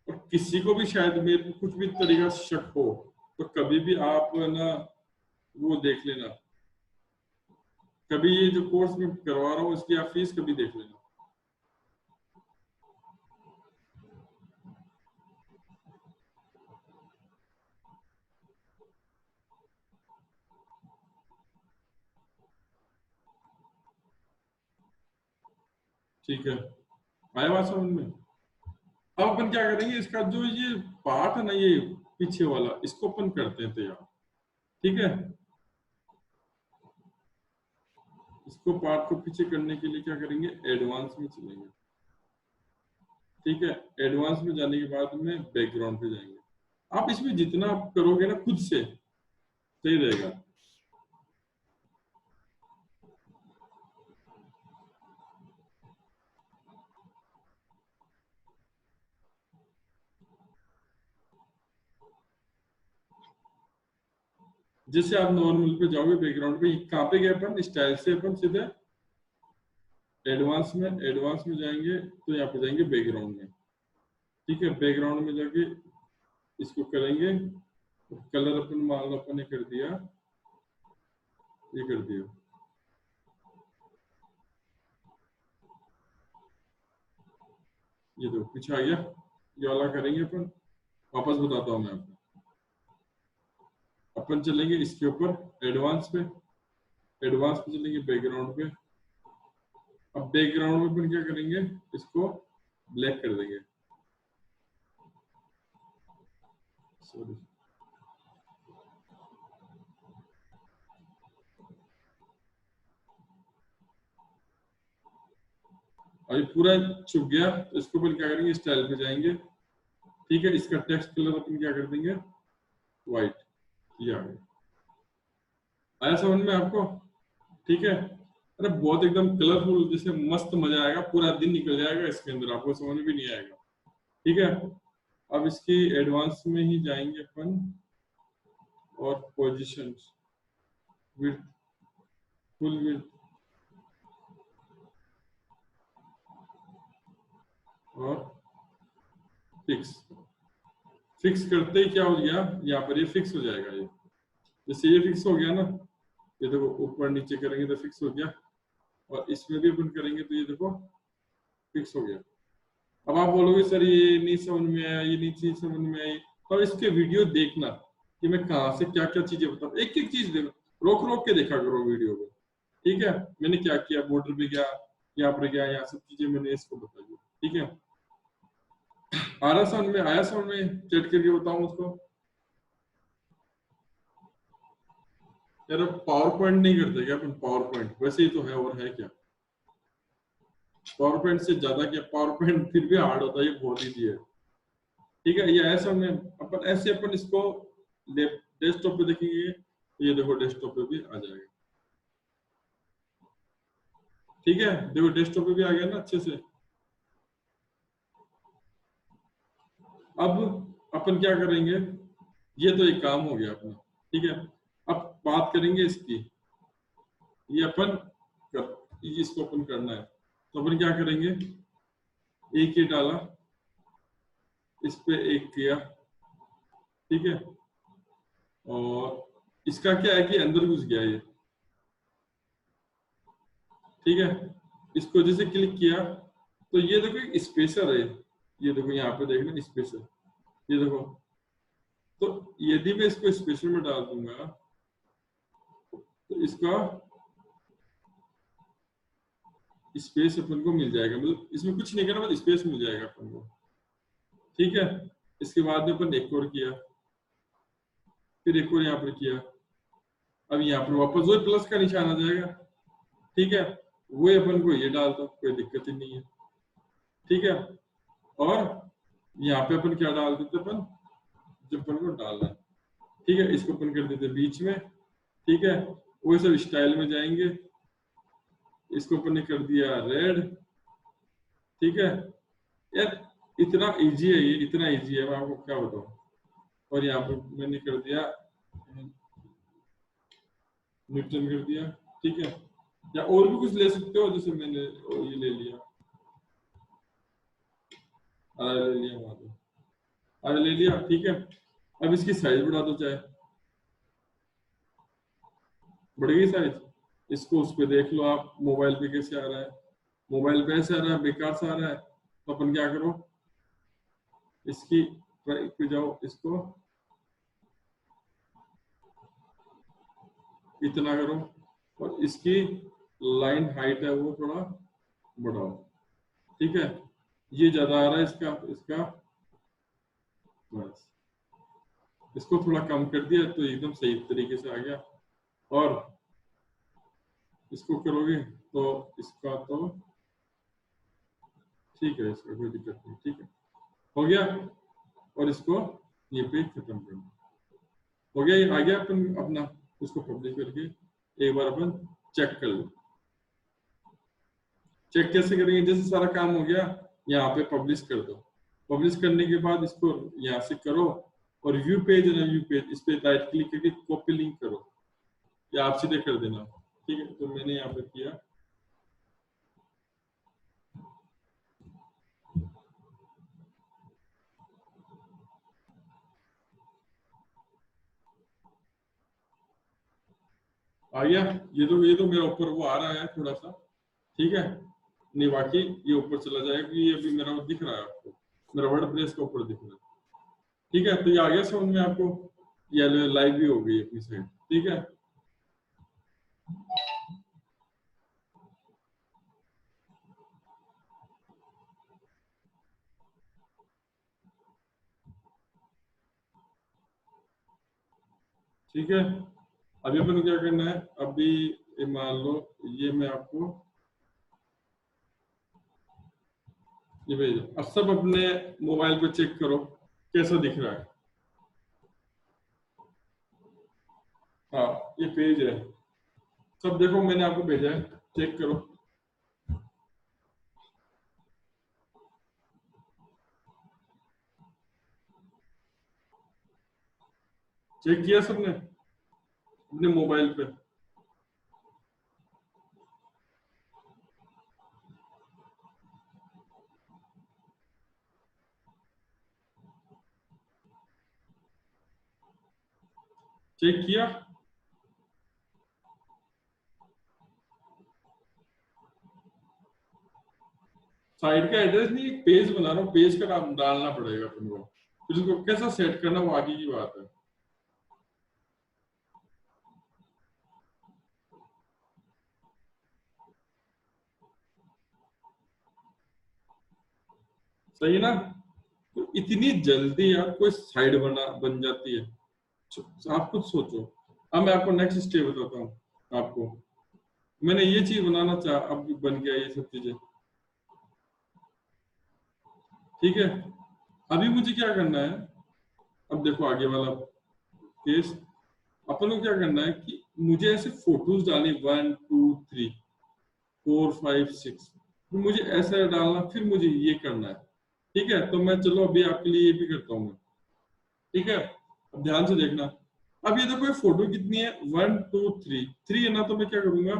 और किसी को भी शायद मेरे को कुछ भी तरीका से शक हो तो कभी भी आप ना वो देख लेना, कभी ये जो कोर्स में करवा रहा हूँ इसकी आप फीस कभी देख लेना। ठीक है, आया बात समझ में? अब अपन क्या करेंगे, इसका जो ये पार्ट है ना, ये पीछे वाला, इसको अपन करते हैं तैयार। ठीक है, इसको पार्ट को पीछे करने के लिए क्या करेंगे, एडवांस में चलेंगे। ठीक है, एडवांस में जाने के बाद में बैकग्राउंड पे जाएंगे। आप इसमें जितना आप करोगे ना खुद से, सही रहेगा। जैसे आप नॉर्मल पे जाओगे बैकग्राउंड पे, कहाँ पे गए अपन, स्टाइल से अपन सीधे एडवांस में जाएंगे तो यहाँ पे जाएंगे बैकग्राउंड में। ठीक है, बैकग्राउंड में जाके इसको करेंगे, कलर अपन मान लो अपन ने कर दिया, ये कर दिया, ये दो पीछे आ गया, ये वाला करेंगे अपन। वापस बताता हूँ मैं आपको, अपन चलेंगे इसके ऊपर एडवांस पे, एडवांस पे चलेंगे बैकग्राउंड पे। अब बैकग्राउंड में अपन क्या करेंगे, इसको ब्लैक कर देंगे, सॉरी, अभी पूरा छुप गया, तो इसको अपन क्या करेंगे, स्टाइल पे जाएंगे। ठीक है, इसका टेक्स्ट कलर अपन क्या कर देंगे, व्हाइट, ये आ गया। आया समझ में आपको? ठीक है, अरे बहुत एकदम कलरफुल, जैसे मस्त, मजा आएगा, पूरा दिन निकल जाएगा इसके अंदर, आपको समझ भी नहीं आएगा। ठीक है, अब इसकी एडवांस में ही जाएंगे अपन, और पोजीशन, विड्थ, फुल विड्थ, और फिक्स। फिक्स करते ही क्या हो गया, यहाँ पर ये फिक्स हो जाएगा। ये जैसे ये फिक्स हो गया ना, ये देखो ऊपर नीचे करेंगे तो फिक्स हो गया, और इसमें भी अपन करेंगे तो ये देखो फिक्स हो गया। अब आप बोलोगे सर ये नहीं समझ में आया, ये नहीं चीज समझ में आई, तो इसके वीडियो देखना कि मैं कहाँ से क्या क्या चीजें बताऊँ, एक एक चीज देखो, रोक रोक के देखा करो वीडियो को। ठीक है, मैंने क्या किया, बॉर्डर पे गया, यहाँ पर गया, यहाँ सब चीजें मैंने इसको बता दी। ठीक है, आ रहा समझ में, आया समझ में, चेक करके बताऊं उसको? यार पावर पॉइंट नहीं करते क्या अपन, पावर पॉइंट वैसे ही तो है, और है क्या, पावर पॉइंट से ज्यादा क्या, पावर पॉइंट फिर भी हार्ड होता है, ये बहुत ईजी है। ठीक है, ये ऐसा में अपन ऐसे अपन इसको डेस्कटॉप पे देखेंगे, तो ये देखो डेस्कटॉप पे भी आ जाएगा। ठीक है, देखो डेस्कटॉप पे भी आ गया ना अच्छे से। अब अपन क्या करेंगे, ये तो एक काम हो गया अपना। ठीक है, अब बात करेंगे इसकी, ये अपन इसको अपन करना है, तो अपन क्या करेंगे, एक ये डाला, इस पे एक किया। ठीक है, और इसका क्या है कि अंदर घुस गया ये। ठीक है, इसको जैसे क्लिक किया तो ये देखो एक स्पेसर है, ये देखो यहाँ पे देखना स्पेसर, ये देखो। तो यदि मैं इसको स्पेसर में डाल दूंगा तो इसका स्पेस अपन को मिल जाएगा, मतलब इसमें कुछ नहीं करना, बस स्पेस मिल जाएगा अपन को। ठीक है। इसके बाद में अपन एक और किया, फिर एक और यहाँ पर किया। अब यहाँ पर वापस वही प्लस का निशान आ जाएगा, ठीक है। वो अपन को ये डाल दो, कोई दिक्कत ही नहीं है, ठीक है। और यहाँ पे अपन क्या डाल देते अपन, जब अपन को डालना है, ठीक है, इसको अपन कर देते बीच में, ठीक है। वो सब स्टाइल में जाएंगे, इसको अपन ने कर दिया रेड, ठीक है। यार इतना इजी है ये, इतना इजी है, मैं आपको क्या बताऊं। और यहाँ पे मैंने कर दिया न्यूट्रल कर दिया, ठीक है। या और भी कुछ ले सकते हो, जैसे मैंने ये ले लिया, ले लिया वहां पे, ले लिया, ठीक है। अब इसकी साइज बढ़ा दो, चाहे बढ़ गई साइज। इसको उस पे देख लो आप मोबाइल पे कैसे आ रहा है, मोबाइल पे ऐसे आ रहा है, बेकार सा आ रहा है। तो अपन क्या करो, इसकी पे जाओ, इसको इतना करो, और इसकी लाइन हाइट है वो थोड़ा बढ़ाओ, ठीक है। ये ज्यादा आ रहा है इसका इसका बस इसको थोड़ा कम कर दिया तो एकदम सही तरीके से आ गया। और इसको करोगे तो इसका तो ठीक है, इसका कोई दिक्कत नहीं, ठीक है, हो गया। और इसको ये पे खत्म कर दो, हो गया, ये आ गया अपन अपना। उसको पब्लिश करके एक बार अपन चेक कर लो। चेक कैसे करेंगे, जैसे सारा काम हो गया, यहाँ पे पब्लिश कर दो। पब्लिश करने के बाद इसको यहाँ से करो, और व्यू पेज है ना, व्यू पेज, इस पे राइट क्लिक करके कॉपी लिंक करो, या आप सीधे कर देना, ठीक है। तो मैंने यहाँ पे किया, आ गया। ये तो मेरा ऊपर वो आ रहा है थोड़ा सा, ठीक है। नहीं बाकी ये ऊपर चला जाएगा, ये अभी मेरा वो दिख रहा है आपको, मेरा वर्डप्रेस का ऊपर दिख रहा है, ठीक है। तो ये आ गया समझ में आपको, ये लाइव भी हो गई अपनी साइड, ठीक है। ठीक है, अभी अपन को क्या करना है, अभी ये मान लो, ये मैं आपको ये भेजा। अब सब अपने मोबाइल पे चेक करो कैसा दिख रहा है। हाँ ये पेज है, सब देखो मैंने आपको भेजा है, चेक करो। चेक किया सबने अपने मोबाइल पे, चेक किया। साइट का एड्रेस नहीं, एक पेज बना रहा हूँ, पेज का नाम डालना पड़ेगा तुमको, फिर उसको कैसा सेट करना वो आगे की बात है। सही है ना। तो इतनी जल्दी यार कोई साइड बन जाती है, आप खुद सोचो। अब मैं आपको नेक्स्ट स्टेप बताता हूँ आपको। मैंने ये चीज बनाना चाहा, अब बन गया ये सब चीजें, ठीक है। अभी मुझे क्या करना है, अब देखो आगे वाला केस, अपन को क्या करना है कि मुझे ऐसे फोटोज डालनी, 1 2 3 4 5 6, मुझे ऐसा डालना, फिर मुझे ये करना है, ठीक है। तो मैं चलो अभी आपके लिए ये भी करता हूँ मैं, ठीक है। अब ध्यान से देखना, अब ये देखो ये फोटो कितनी है, 1 2 3 3 है ना। तो मैं क्या करूंगा,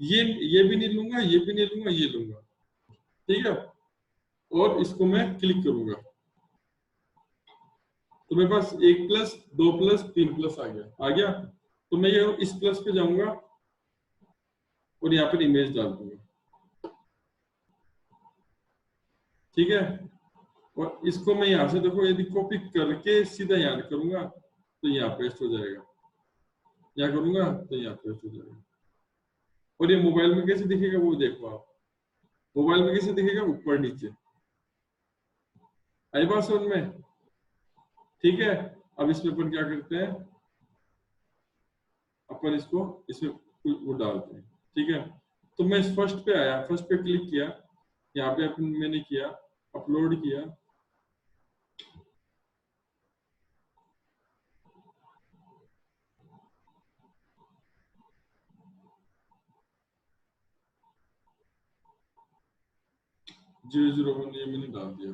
ये भी नहीं लूंगा, ये भी नहीं लूंगा, ये लूंगा, ठीक है। और इसको मैं क्लिक करूंगा, तो मेरे पास 1 प्लस 2 प्लस 3 प्लस आ गया। तो मैं ये इस प्लस पे जाऊंगा और यहाँ पर इमेज डाल दूंगा, ठीक है। और इसको मैं यहाँ से देखो यदि कॉपी करके सीधा यहाँ करूंगा तो यहाँ पेस्ट हो जाएगा, यहाँ करूंगा तो यहाँ पेस्ट हो जाएगा। और ये मोबाइल में कैसे दिखेगा वो देखो आप, मोबाइल में कैसे दिखेगा, ऊपर नीचे, आई बात समझ में? ठीक है, अब इसमें अपन क्या करते हैं, अपन इसको इसमें वो डालते हैं। ठीक है, तो मैं इस फर्स्ट पे आया, फर्स्ट पे क्लिक किया, यहाँ पे अपन मैंने किया, अपलोड किया, जीरो जीरो वन ये मैंने डाल दिया,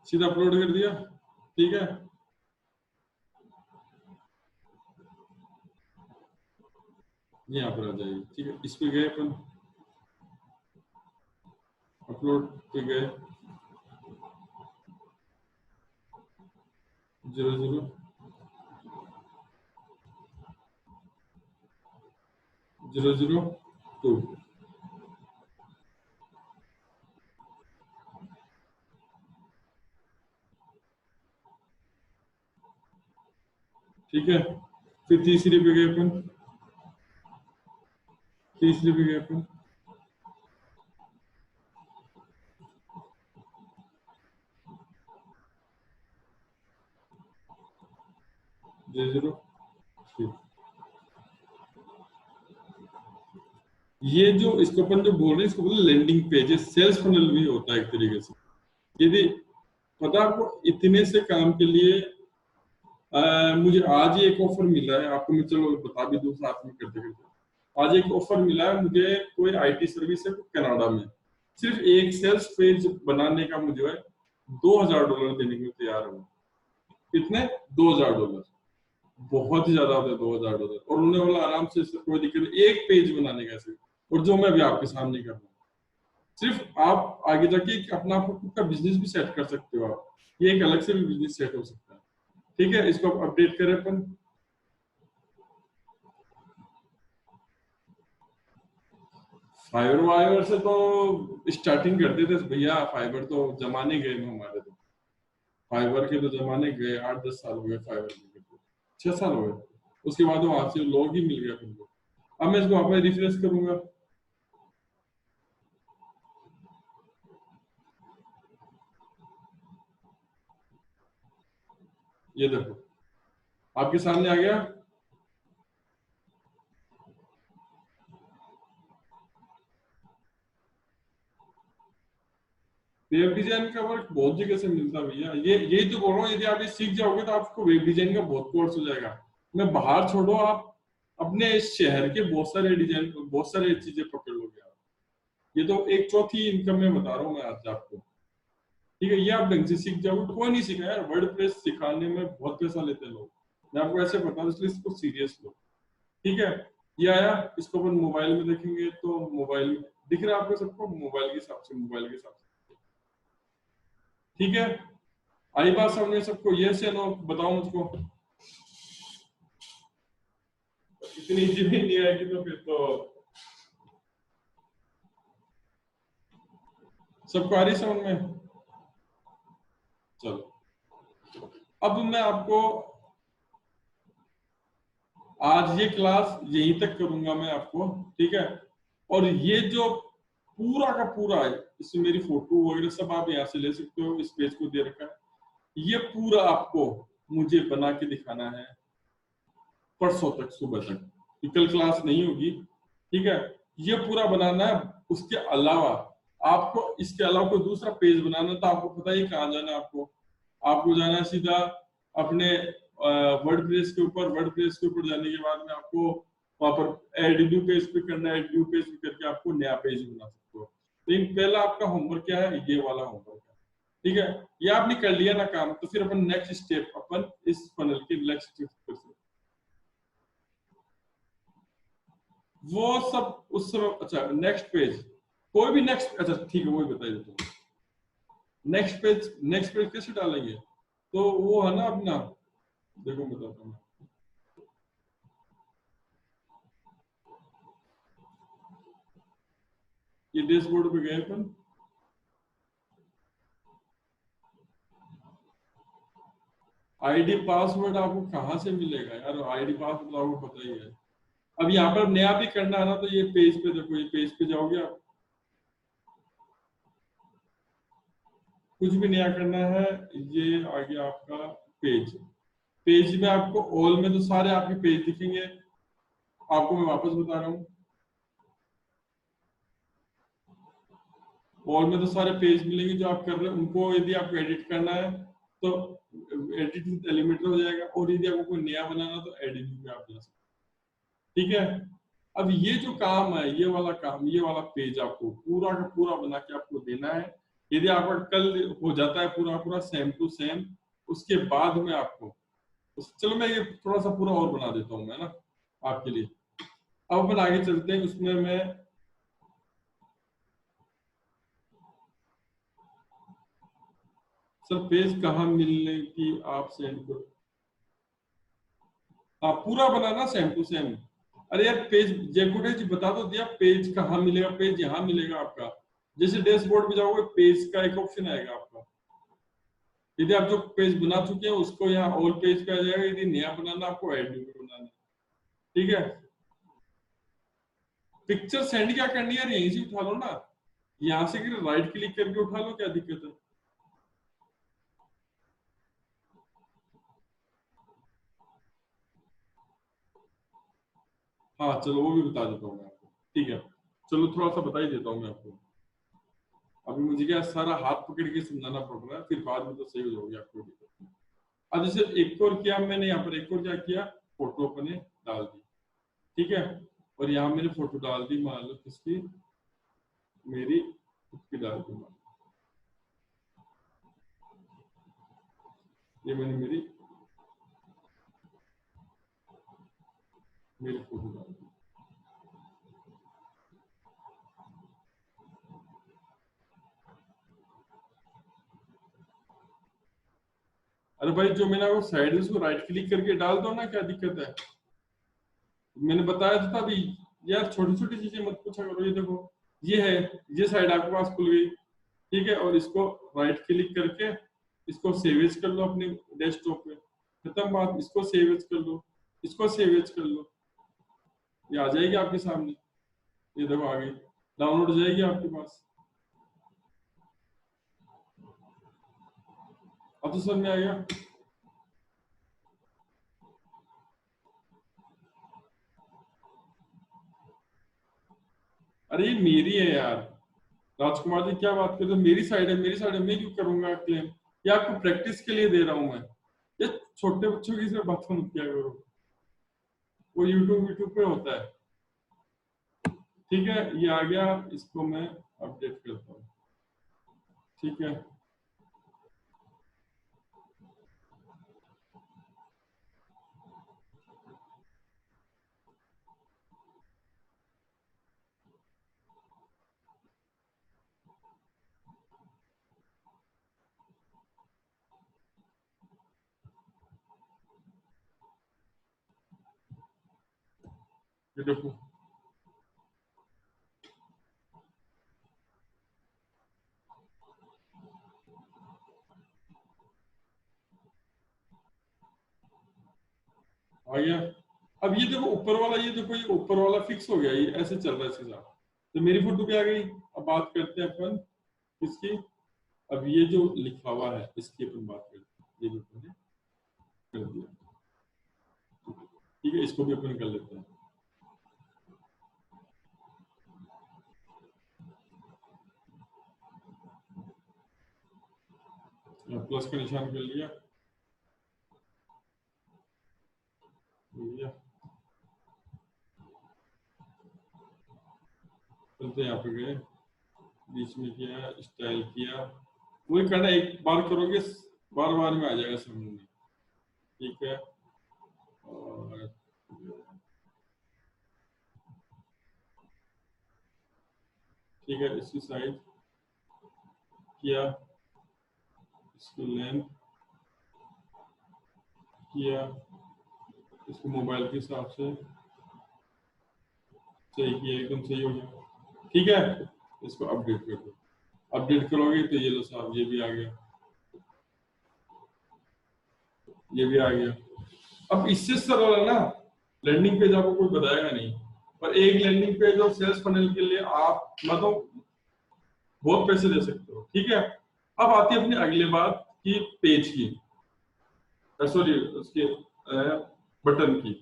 सीधा अपलोड कर दिया। ठीक है, यहाँ पर आ जाएगी। ठीक है, इस पे गए अपन, अपलोड पे गए, zero zero zero zero two. ठीक है, फिर तीसरी पे गए अपन, तीसरी पे गए अपन, जीरो जीरो थ्री। ये जो इसको अपन जो बोल रहे हैं इसको बोलते हैं लैंडिंग पेज, सेल्स फनल भी होता है एक तरीके से। यदि पता आपको इतने से काम के लिए मुझे आज ही एक ऑफर मिला है, आपको मैं चलो बता भी दूं साथ में करते करते। आज एक ऑफर मिला है मुझे, कोई आईटी सर्विस है कनाडा में, सिर्फ एक सेल्स पेज बनाने का मुझे है $2000 देने के लिए तैयार हूँ। कितने? $2000। बहुत ही ज्यादा होता है $2000। और उन्होंने बोला आराम से, इससे कोई दिक्कत नहीं, एक पेज बनाने का ऐसे, और जो मैं अभी आपके सामने कर रहा हूँ। सिर्फ आप आगे जाके अपना खुद का बिजनेस भी सेट कर सकते हो आप, ये एक अलग से भी बिजनेस सेट हो सकता है। ठीक है, इसको अपडेट करें अपन। फाइबर वाइबर से तो स्टार्टिंग करते थे भैया, फाइबर तो जमाने गए में हमारे, तो फाइबर के तो जमाने गए, 8-10 साल हो गए फाइबर के, 6 साल हो गए। उसके बाद वहां से लोग ही मिल गए अपन को। अब मैं इसको वहां पर रिफ्रेश करूंगा, ये देखो आपके सामने आ गया। वेब डिजाइन का वर्क बहुत जगह से मिलता है भैया, ये यही तो बोल रहा हूँ, यदि आप ये सीख जाओगे तो आपको वेब डिजाइन का बहुत कोर्स हो जाएगा। मैं बाहर छोड़ो, आप अपने शहर के बहुत सारे डिजाइन, बहुत सारे चीजें पकड़ लोगे आप। ये तो एक चौथी इनकम में बता रहा हूँ मैं आज आपको। ठीक है, ये आप ढंग से सीख जाओगे। कोई नहीं सीखा यार, वर्डप्रेस सिखाने में बहुत पैसा लेते हैं लोग, मैं आपको ऐसे बता दूं, इसलिए इसको सीरियस लो। ठीक है, ये आया, इसको अपन मोबाइल में देखेंगे तो मोबाइल में दिख रहा है आपको सबको, मोबाइल के हिसाब से, मोबाइल के हिसाब से। ठीक है, आई बात समझ में सबको? ये से नो बताओ मुझको, इतनी इजी भी नहीं आएगी तो फिर तो सबको आ रही समझ में? चलो, अब मैं आपको आज ये क्लास यहीं तक करूंगा मैं आपको। ठीक है, और ये जो पूरा का पूरा है, इसमें मेरी फोटो वगैरह सब आप यहाँ से ले सकते हो, इस पेज को दे रखा है। ये पूरा आपको मुझे बना के दिखाना है परसों तक सुबह तक, कल क्लास नहीं होगी। ठीक है, ये पूरा बनाना है। उसके अलावा आपको, इसके अलावा कोई दूसरा पेज बनाना, तो आपको पता ही कहाँ जाना है आपको। आपको जाना है सीधा अपने वर्डप्रेस के ऊपर। वर्डप्रेस के ऊपर जाने के बाद में आपको वहां पर ऐड न्यू पेज पे करना है। ऐड न्यू पेज पे करके आपको नया पेज बना सकते हो। लेकिन पहला आपका होमवर्क क्या है? ये वाला होमवर्क है। ठीक है, ये आपने कर लिया ना काम, तो फिर अपन नेक्स्ट स्टेप, अपन इस फनल के नेक्स्ट स्टेप कर सकते हैं। वो सब उस समय, अच्छा नेक्स्ट पेज, कोई भी नेक्स्ट, अच्छा ठीक है, वही बताइए तो नेक्स्ट पेज, नेक्स्ट पेज कैसे डालेंगे? तो वो है ना अपना, देखो बताता हूँ। ये डैशबोर्ड पे गए अपन, आईडी पासवर्ड आपको कहाँ से मिलेगा यार? आईडी पासवर्ड आपको पता ही है। अब यहाँ पर नया भी करना है ना, तो ये पेज पे देखो, ये पेज पे जाओगे आप, कुछ भी नया करना है। ये आ गया आपका पेज। पेज में आपको ऑल में तो सारे आपके पेज दिखेंगे। आपको मैं वापस बता रहा हूँ, ऑल में तो सारे पेज मिलेंगे जो आप कर रहे हैं। उनको यदि आपको एडिट करना है तो एडिटिंग एलिमेंटर हो जाएगा, और यदि आपको कोई नया बनाना तो एडिटिंग में आप जा सकते हैं। ठीक है, अब ये जो काम है, ये वाला काम, ये वाला पेज आपको पूरा का पूरा बना के आपको देना है। यदि आपका कल हो जाता है पूरा पूरा सेम टू सेम, उसके बाद में आपको चलो मैं ये थोड़ा सा पूरा और बना देता हूँ मैं ना आपके लिए। अब अपन आगे चलते हैं। उसमें मैं सर पेज कहाँ मिलने की आप सेंड करो, हाँ पूरा बनाना सेम टू सेम। अरे यार पेज जयकुटे जी बता तो दिया, पेज कहाँ मिलेगा, पेज यहाँ मिलेगा आपका। जैसे डैशबोर्ड पे जाओगे पेज का एक ऑप्शन आएगा आपका। यदि आप जो पेज बना चुके हैं उसको यहाँ ऑल पेज पे आ जाएगा, यदि नया बनाना आपको ऐड न्यू पे बनाना है। ठीक है, पिक्चर सेंड क्या करनी है, यहीं से उठा लो ना, यहाँ से राइट क्लिक करके उठा लो, क्या दिक्कत है। हाँ चलो वो भी बता देता हूँ मैं आपको। ठीक है, चलो थोड़ा सा बता ही देता हूँ मैं आपको। अभी मुझे क्या सारा हाथ पकड़ के समझाना पड़ रहा है, फिर बाद में तो सही हो जाओगे आपको दिक्कत नहीं। अब जैसे एक और किया मैंने, यहाँ पर एक और क्या किया, फोटो अपने डाल दी। ठीक है, और यहाँ मैंने फोटो डाल दी, मान लो किसकी, मेरी खुद की डाल दी। ये मैंने मेरी मेरी फोटो डाल दी। अरे भाई जो मैंने वो साइड है उसको राइट क्लिक करके डाल दो ना, क्या दिक्कत है। मैंने बताया तो था अभी, यार छोटी छोटी चीजें मत पूछा करो। ये देखो ये है, ये साइड आपके पास खुल गई। ठीक है, और इसको राइट क्लिक करके इसको सेव एज कर लो अपने डेस्कटॉप पे, खत्म बात। इसको सेव एज कर लो, इसको सेव एज कर लो, ये आ जाएगी आपके सामने। ये देखो आ गई, डाउनलोड हो जाएगी आपके पास। अब तो समझ में आ गया। अरे ये मेरी है यार, राजकुमार जी क्या बात करते हो, मेरी साइड है, मेरी साइड है, मैं क्यों करूंगा क्लेम। ये आपको प्रैक्टिस के लिए दे रहा हूं मैं। ये छोटे बच्चों की सिर्फ बात मत किया करो, वो यूट्यूब यूट्यूब पे होता है। ठीक है, ये आ गया, इसको मैं अपडेट करता हूँ। ठीक है, ये देखो आ गया। अब ये देखो ऊपर वाला, ये देखो ये ऊपर वाला फिक्स हो गया, ये ऐसे चल रहा है इसके साथ। तो मेरी फोटो भी आ गई। अब बात करते हैं अपन इसकी। अब ये जो लिखा हुआ है इसकी अपन बात करते हैं, ये भी अपन ने कर दिया। ठीक है, इसको भी अपन कर लेते हैं। प्लस का निशान कर लिया, लिया। चलते यहाँ पे गए, बीच में किया, स्टाइल किया, वही करना, एक बार करोगे बार बार में आ जाएगा समझ में। ठीक है, और ठीक है, इसकी साइज किया, इसकी लेंथ किया, इसको मोबाइल के हिसाब से सही किया, एकदम सही हो गया। ठीक है, इसको अपडेट कर दो। अपडेट करोगे तो ये लो साहब, ये भी आ गया, ये भी आ गया। अब इससे सरल है ना, लैंडिंग पेज आपको कोई बताएगा नहीं, पर एक लैंडिंग पेज और सेल्स फनल के लिए आप मतलब बहुत पैसे दे सकते हो। ठीक है, अब आती है अपनी अगली बात की पेज की, सॉरी उसके बटन की।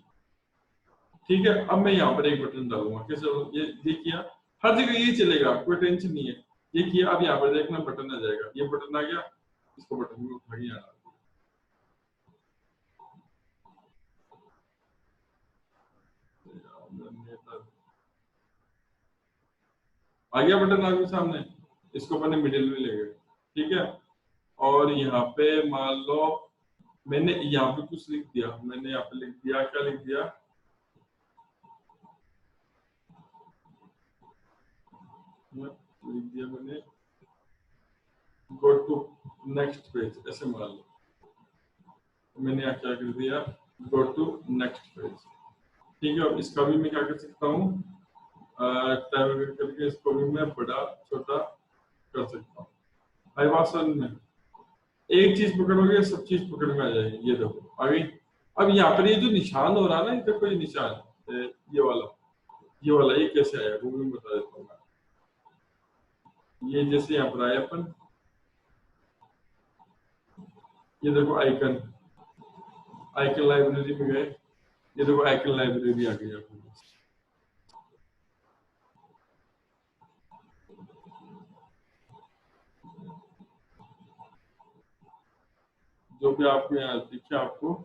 ठीक है, अब मैं यहाँ पर एक बटन डालूंगा, कैसे ये किया, हर जगह ये चलेगा, कोई टेंशन नहीं है। ये किया, अब यहाँ पर देखना बटन आ जाएगा, ये बटन आ गया, इसको बटन में उठा के यहाँ आ गया बटन आगे सामने, इसको अपने मिडिल में ले गए। ठीक है, और यहाँ पे मान लो मैंने यहाँ पे कुछ लिख दिया, मैंने यहाँ पे लिख दिया, क्या लिख दिया, मैंने गो टू नेक्स्ट पेज, ऐसे मान लो मैंने यहाँ क्या कर दिया, गो टू नेक्स्ट पेज। ठीक है, इसका भी मैं क्या कर सकता हूँ, टाइप करके इसको भी मैं बड़ा छोटा कर सकता हूँ। आई बात समझ में, एक चीज पकड़ोगे सब चीज पकड़ में आ जाएगी। ये देखो अभी, अब यहाँ पर ये जो निशान हो रहा है ना, ये देखो ये निशान, ये वाला ये कैसे आया वो मैं बता देता हूँ। ये जैसे यहाँ पर आया अपन, ये देखो आइकन, आइकन लाइब्रेरी में गए, ये देखो आइकन लाइब्रेरी आ गई आपके पास। जो भी आपको यहाँ दिखे, आपको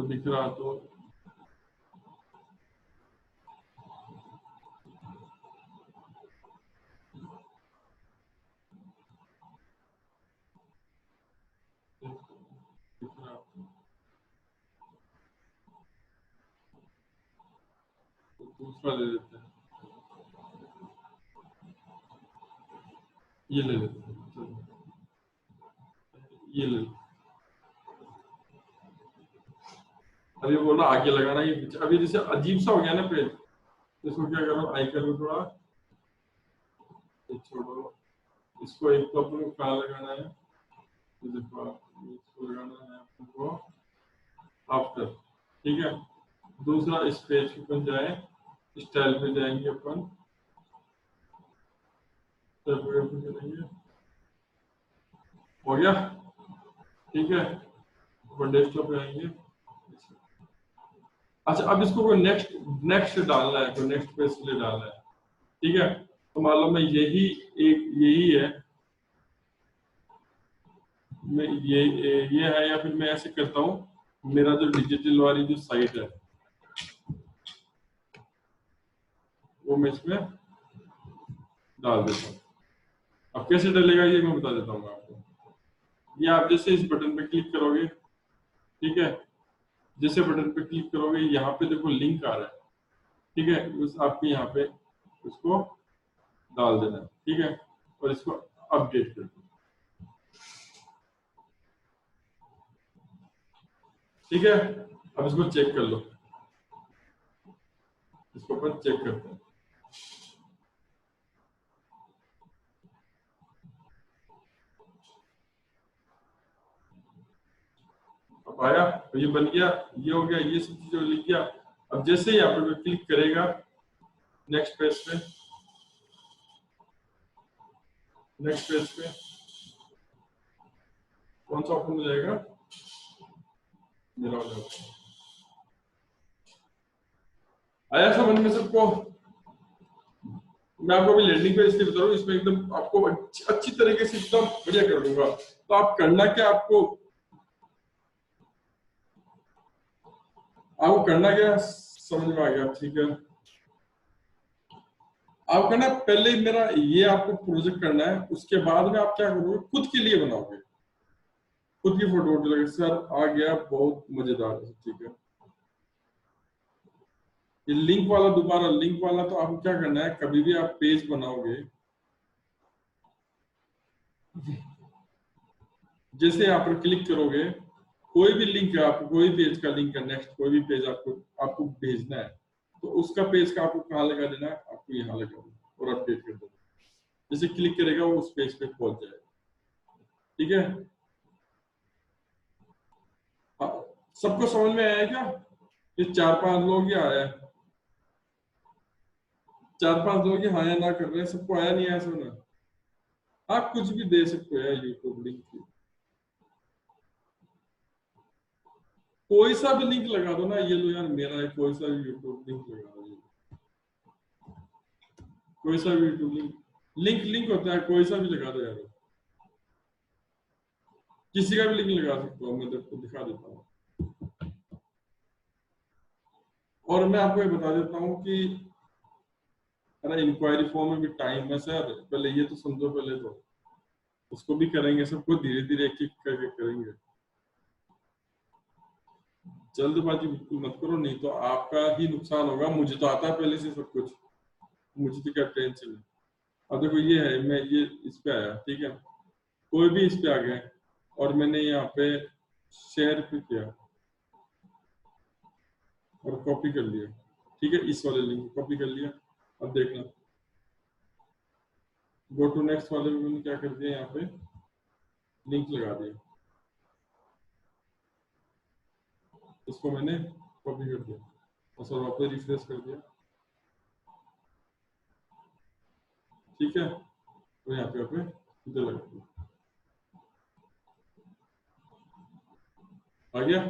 दिख रहा तो दूसरा ले लेते हैं, ये ले लेते हैं, ये ले लेते। अभी बोला आगे लगाना, ये पीछे, अभी जैसे अजीब सा हो गया ना पेज, इसको क्या करो, आइकन में थोड़ा छोड़ो, इसको एक तो अपन को कहाँ लगाना है, देखो इसको लगाना है अपन को आफ्टर। ठीक है, दूसरा इस पेज पे अपन जाए, स्टाइल पे जाएंगे अपन, करेंगे, हो गया। ठीक है, अपन डेस्कटॉप पे आएंगे। अच्छा, अब इसको कोई नेक्स्ट डालना है, कोई नेक्स्ट पेज के लिए डालना है। ठीक है, तो मान लो मैं यही है, मैं ये है, या फिर मैं ऐसे करता हूँ, मेरा जो डिजिटल वाली जो साइट है वो मैं इसमें डाल देता हूँ। अब कैसे डलेगा ये मैं बता देता हूँ आपको। ये आप जैसे इस बटन पे क्लिक करोगे, ठीक है, जैसे बटन पे क्लिक करोगे यहाँ पे देखो लिंक आ रहा है। ठीक है, उस आपके यहाँ पे उसको डाल देना है। ठीक है, और इसको अपडेट कर दो। ठीक है, अब इसको चेक कर लो, इसको अपन चेक करते हैं। अब आया, तो ये बन गया, ये हो गया, ये सब चीजें लिख गया। अब जैसे ही यहाँ पे क्लिक करेगा नेक्स्ट पेज पे, नेक्स्ट पेज पे कौन सा ओपन हो जाएगा, मेरा हो जाएगा। आया समझ में सबको? मैं आपको अभी लैंडिंग पेज की बता रहा हूँ, इसमें एकदम आपको अच्छी तरीके से एकदम बढ़िया कर दूंगा। तो आप करना क्या, आपको करना क्या समझ में आ गया? ठीक है, आप करना पहले मेरा ये आपको प्रोजेक्ट करना है, उसके बाद में आप क्या करोगे, खुद के लिए बनाओगे, खुद की फोटो लगे। सर आ गया, बहुत मजेदार है। ठीक है, ये लिंक वाला, दोबारा लिंक वाला, तो आपको क्या करना है, कभी भी आप पेज बनाओगे, जैसे यहाँ पर क्लिक करोगे, कोई भी लिंक है, आपको कोई पेज का लिंक है, नेक्स्ट कोई भी पेज आपको भेजना है, तो उसका पेज का आपको कहाँ लगा देना है, आपको यहाँ लगा देना और अपडेट कर देना। जैसे क्लिक करेगा वो उस पेज पे पहुंच जाएगा। ठीक है, सबको समझ में आया क्या? ये 4-5 लोग ही आए, 4-5 लोग ही हाँ या ना कर रहे हैं, सबको आया नहीं आया समझ? आप कुछ भी दे सकते हो यार यूट्यूब लिंक की, कोई सा भी लिंक लगा दो ना, ये लो यार मेरा है, कोई सा भी यूट्यूब लिंक लगा दो, कोई सा भी यूट्यूब लिंक, लिंक लिंक होता है, कोई सा भी लगा दो यार, किसी का भी लिंक लगा सकते हो, मैं आपको दिखा देता हूँ। और मैं आपको ये बता देता हूँ कि अरे इंक्वायरी फॉर्म में भी टाइम है सर, पहले ये तो समझो, पहले तो उसको भी करेंगे, सबको धीरे धीरे एक एक करके करेंगे, जल्दबाजी बिल्कुल मत करो, नहीं तो आपका ही नुकसान होगा। मुझे तो आता है पहले से सब कुछ, मुझे तो क्या टेंशन है। अब देखो ये है, मैं ये इस पे आया, ठीक है, कोई भी इस पे आ गया और मैंने यहाँ पे शेयर पे किया और कॉपी कर लिया, ठीक है, इस वाले लिंक कॉपी कर लिया। अब देखना, गो टू नेक्स्ट वाले में मैंने क्या कर दिया, यहाँ पे लिंक लगा दिया, इसको मैंने कॉपी कर दिया और सर वापस रिफ्रेश कर दिया, ठीक है, तो यहाँ पे इधर लगा दिया, आ गया।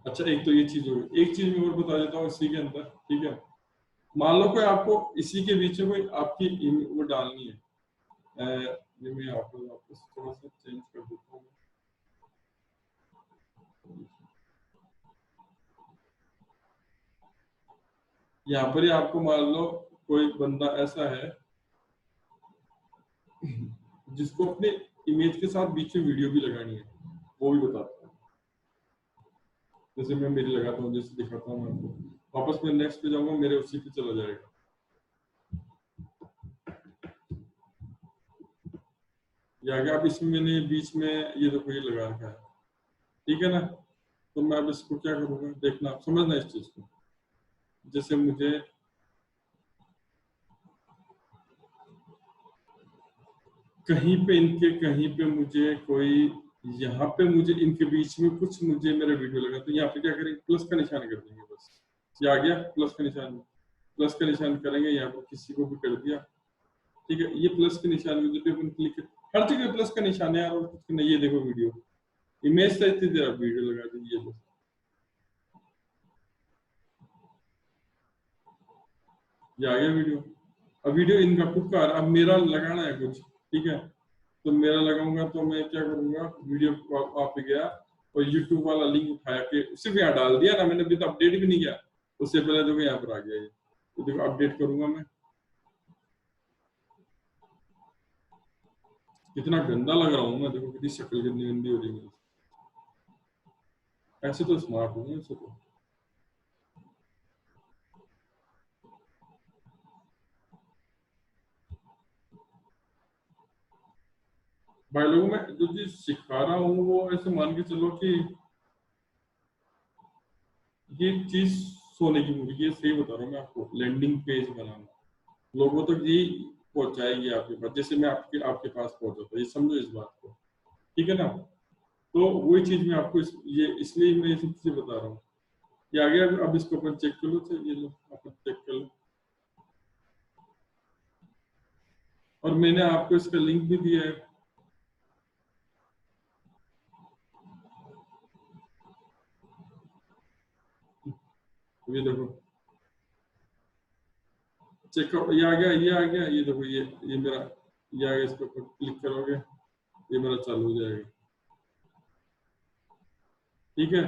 अच्छा एक तो ये चीज हो गई, एक चीज मैं और बता देता हूँ इसी के अंदर, ठीक है, मान लो कोई आपको इसी के बीच में कोई आपकी वो डालनी है, ये मैं आपको वापस थोड़ा सा चेंज कर देता हूँ। यहाँ पर ही आपको मान लो कोई बंदा ऐसा है जिसको अपने इमेज के साथ बीच में वीडियो भी लगानी है, वो भी बताता हूँ। जैसे मैं मेरी लगाता हूँ, जैसे दिखाता हूँ मैं आपको, वापस मैं नेक्स्ट पे जाऊंगा, मेरे उसी पे चला जाएगा, या आगे आप इसमें मैंने बीच में ये देखो ये लगा रखा है, ठीक है ना, तो मैं अब इसको क्या करूंगा, देखना, आप समझना इस चीज को। जैसे मुझे कहीं पे इनके, कहीं पे मुझे कोई, यहाँ पे मुझे इनके बीच में कुछ मुझे मेरा वीडियो लगा, तो यहाँ पे क्या करेंगे, प्लस का निशान कर देंगे, बस ये आ गया प्लस का निशान, प्लस का निशान करेंगे, यहाँ पर किसी को भी कर दिया, ठीक है, ये प्लस के निशान में जब अपन क्लिक, हर जगह प्लस का निशान है यार, और कुछ नहीं, ये देखो वीडियो, इमेज से इतनी देर वीडियो लगा दीजिए, बस ये आ गया वीडियो। अब वीडियो इनका खुद का, अब मेरा लगाना है कुछ, ठीक है, तो मेरा लगाऊंगा, तो मैं क्या करूंगा, वीडियो वहां पे गया और यूट्यूब वाला लिंक उठाया के सिर्फ यहाँ डाल दिया ना मैंने, अभी तो अपडेट भी नहीं किया, उससे पहले देखो यहाँ पर आ गया ये, तो देखो अपडेट करूंगा मैं, कितना गंदा लग रहा हूँ मैं, देखो कितनी शक्ल गंदी गंदी हो रही है, ऐसे तो स्मार्ट हूँ ऐसे तो। भाई लोगों में जो चीज सिखा रहा हूँ वो ऐसे मान के चलो कि ये चीज सोने की मुर्गी है, सही बता रहा हूँ मैं आपको, लैंडिंग पेज बनाना लोगों तक ये पहुंचाएगी आपके पास, जैसे मैं आपके आपके पास पहुंचा था, ये समझो इस बात को, ठीक है ना, तो वही चीज मैं आपको ये इसलिए मैं ये सब चीजें बता रहा हूँ। ये आ गया, अब इसको अपन चेक कर लो, ये लो अपन चेक कर लो, और मैंने आपको इसका लिंक भी दिया है, ये देखो चेक करो, ये आ गया, ये आ गया, ये देखो ये मेरा, ये आ गया, इसके ऊपर क्लिक करोगे ये मेरा चालू हो जाएगा, ठीक है।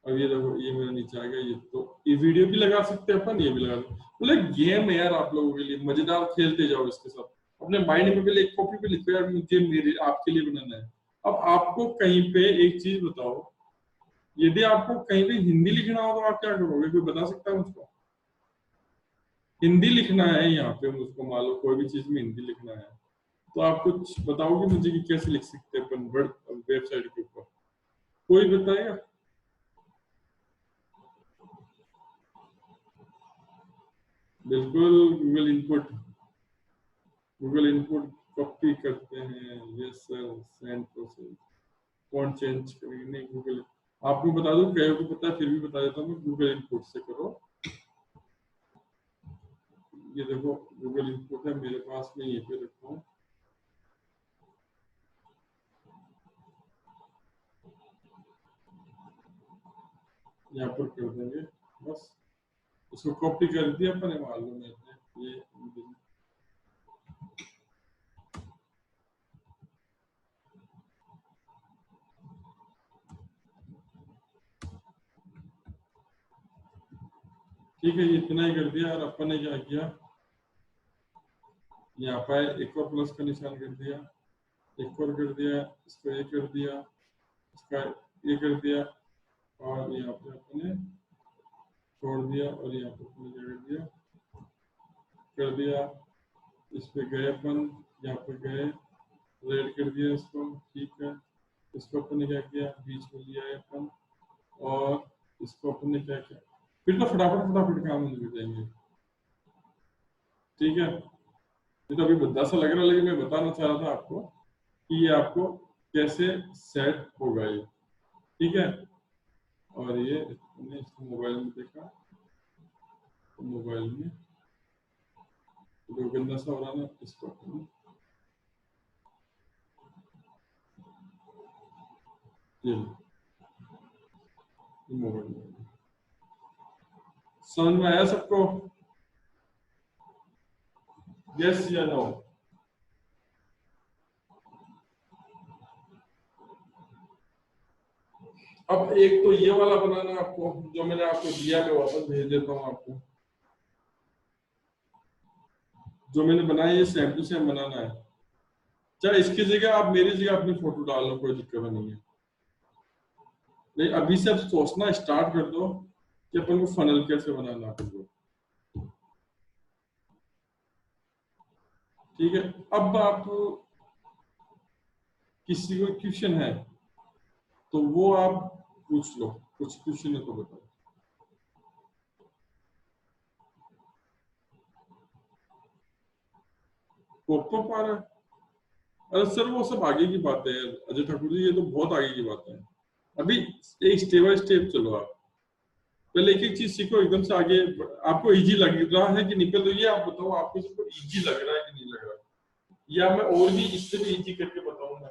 अब ये देखो ये मेरा नीचे आ गया, ये तो ये वीडियो भी लगा सकते हैं अपन, ये भी लगा सकते, मतलब गेम है यार आप लोगों के लिए, मजेदार खेलते जाओ इसके साथ, अपने माइंड में पहले एक कॉपी पे लिखो यार, मुझे मेरे आपके लिए बनाना है। अब आपको कहीं पे एक चीज बताओ, यदि आपको कहीं पे हिंदी लिखना हो तो आप क्या करोगे, कोई बता सकता है मुझको, हिंदी लिखना है यहाँ पे मुझको, मान लो कोई भी चीज में हिंदी लिखना है, तो आप कुछ बताओगे मुझे कि कैसे लिख सकते हैं अपन वर्ड वेबसाइट के ऊपर, कोई बताएगा। बिल्कुल, गूगल इनपुट कॉपी करते हैं, yes sir, send process, font change करेंगे, नहीं गूगल, आपको बता दूं, कई को पता है फिर भी बता देता हूँ, गूगल इनपुट से करो, ये देखो गूगल इनपुट है मेरे पास में, ये पे रखता हूँ, यहाँ पर कर देंगे, बस उसको कॉपी कर दिया अपने मालूम है ये ठीक है, इतना ही कर दिया। और अपन ने क्या किया, यहाँ पर एक और प्लस का निशान कर दिया, एक और कर दिया, इसको ये कर दिया, इसका ये कर दिया, और यहाँ पे अपने छोड़ दिया, और यहाँ पे अपने क्या कर दिया, इस पे गए अपन, यहाँ पे गए, रेड कर दिया इसको, ठीक है। इसको अपन ने क्या किया, बीच में लिया है अपन, और इसको अपन ने क्या किया, फिर तो फटाफट काम हो जाएंगे, ठीक है। ये तो अभी भद्दा सा लग रहा है, लेकिन मैं बताना चाह रहा था आपको कि ये आपको कैसे सेट होगा ये, ठीक है। और ये मैंने इसको मोबाइल में देखा, तो मोबाइल में जो गंदा सा हो रहा ना, इसको ये मोबाइल में समझ में आया सबको? यस या नो? अब एक तो ये वाला बनाना आपको, जो मैंने आपको दिया, मैं वापस भेज देता हूँ आपको। जो मैंने बनाया ये सेम टू सेम बनाना है, चाहे इसकी जगह आप मेरी जगह अपनी फोटो डाल लो, कोई दिक्कत नहीं है। नहीं, अभी से अब सोचना स्टार्ट कर दो कि अपन को फनल कैसे बनाना अपन को, ठीक है। अब आप किसी को क्वेश्चन है तो वो आप पूछ लो, कुछ क्वेश्चन है तो बताओ। पॉपअप आ रहा है? अरे सर वो सब आगे की बातें हैं अजय ठाकुर जी, ये तो बहुत आगे की बातें हैं। अभी एक स्टेप बाय स्टेप चलो आप, पहले एक एक चीज सीखो, एकदम से आगे। आपको इजी लग रहा है कि निकल रही है? आप बताओ, आपको सबको इजी लग रहा है कि नहीं लग रहा है, या मैं और भी इससे भी इजी करके बताऊंगा?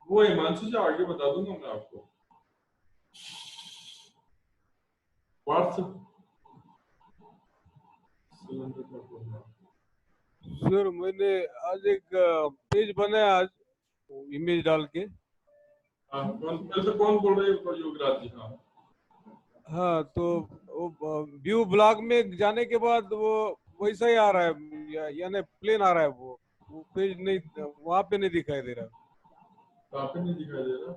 वो हिमांशु से आगे बता दूंगा मैं आपको, व्हाट्सएप। सर मैंने आज एक पेज बनाया आज, इमेज डाल के। हाँ, कौन बोल रहे हैं? योगराज जी। हाँ हाँ, तो वो व्यू ब्लॉग में जाने के बाद वो वैसा ही आ रहा है, यानी प्लेन आ रहा है। वो पेज नहीं, वहां पे नहीं दिखाई दे रहा। कहाँ पे नहीं दिखाई दे रहा?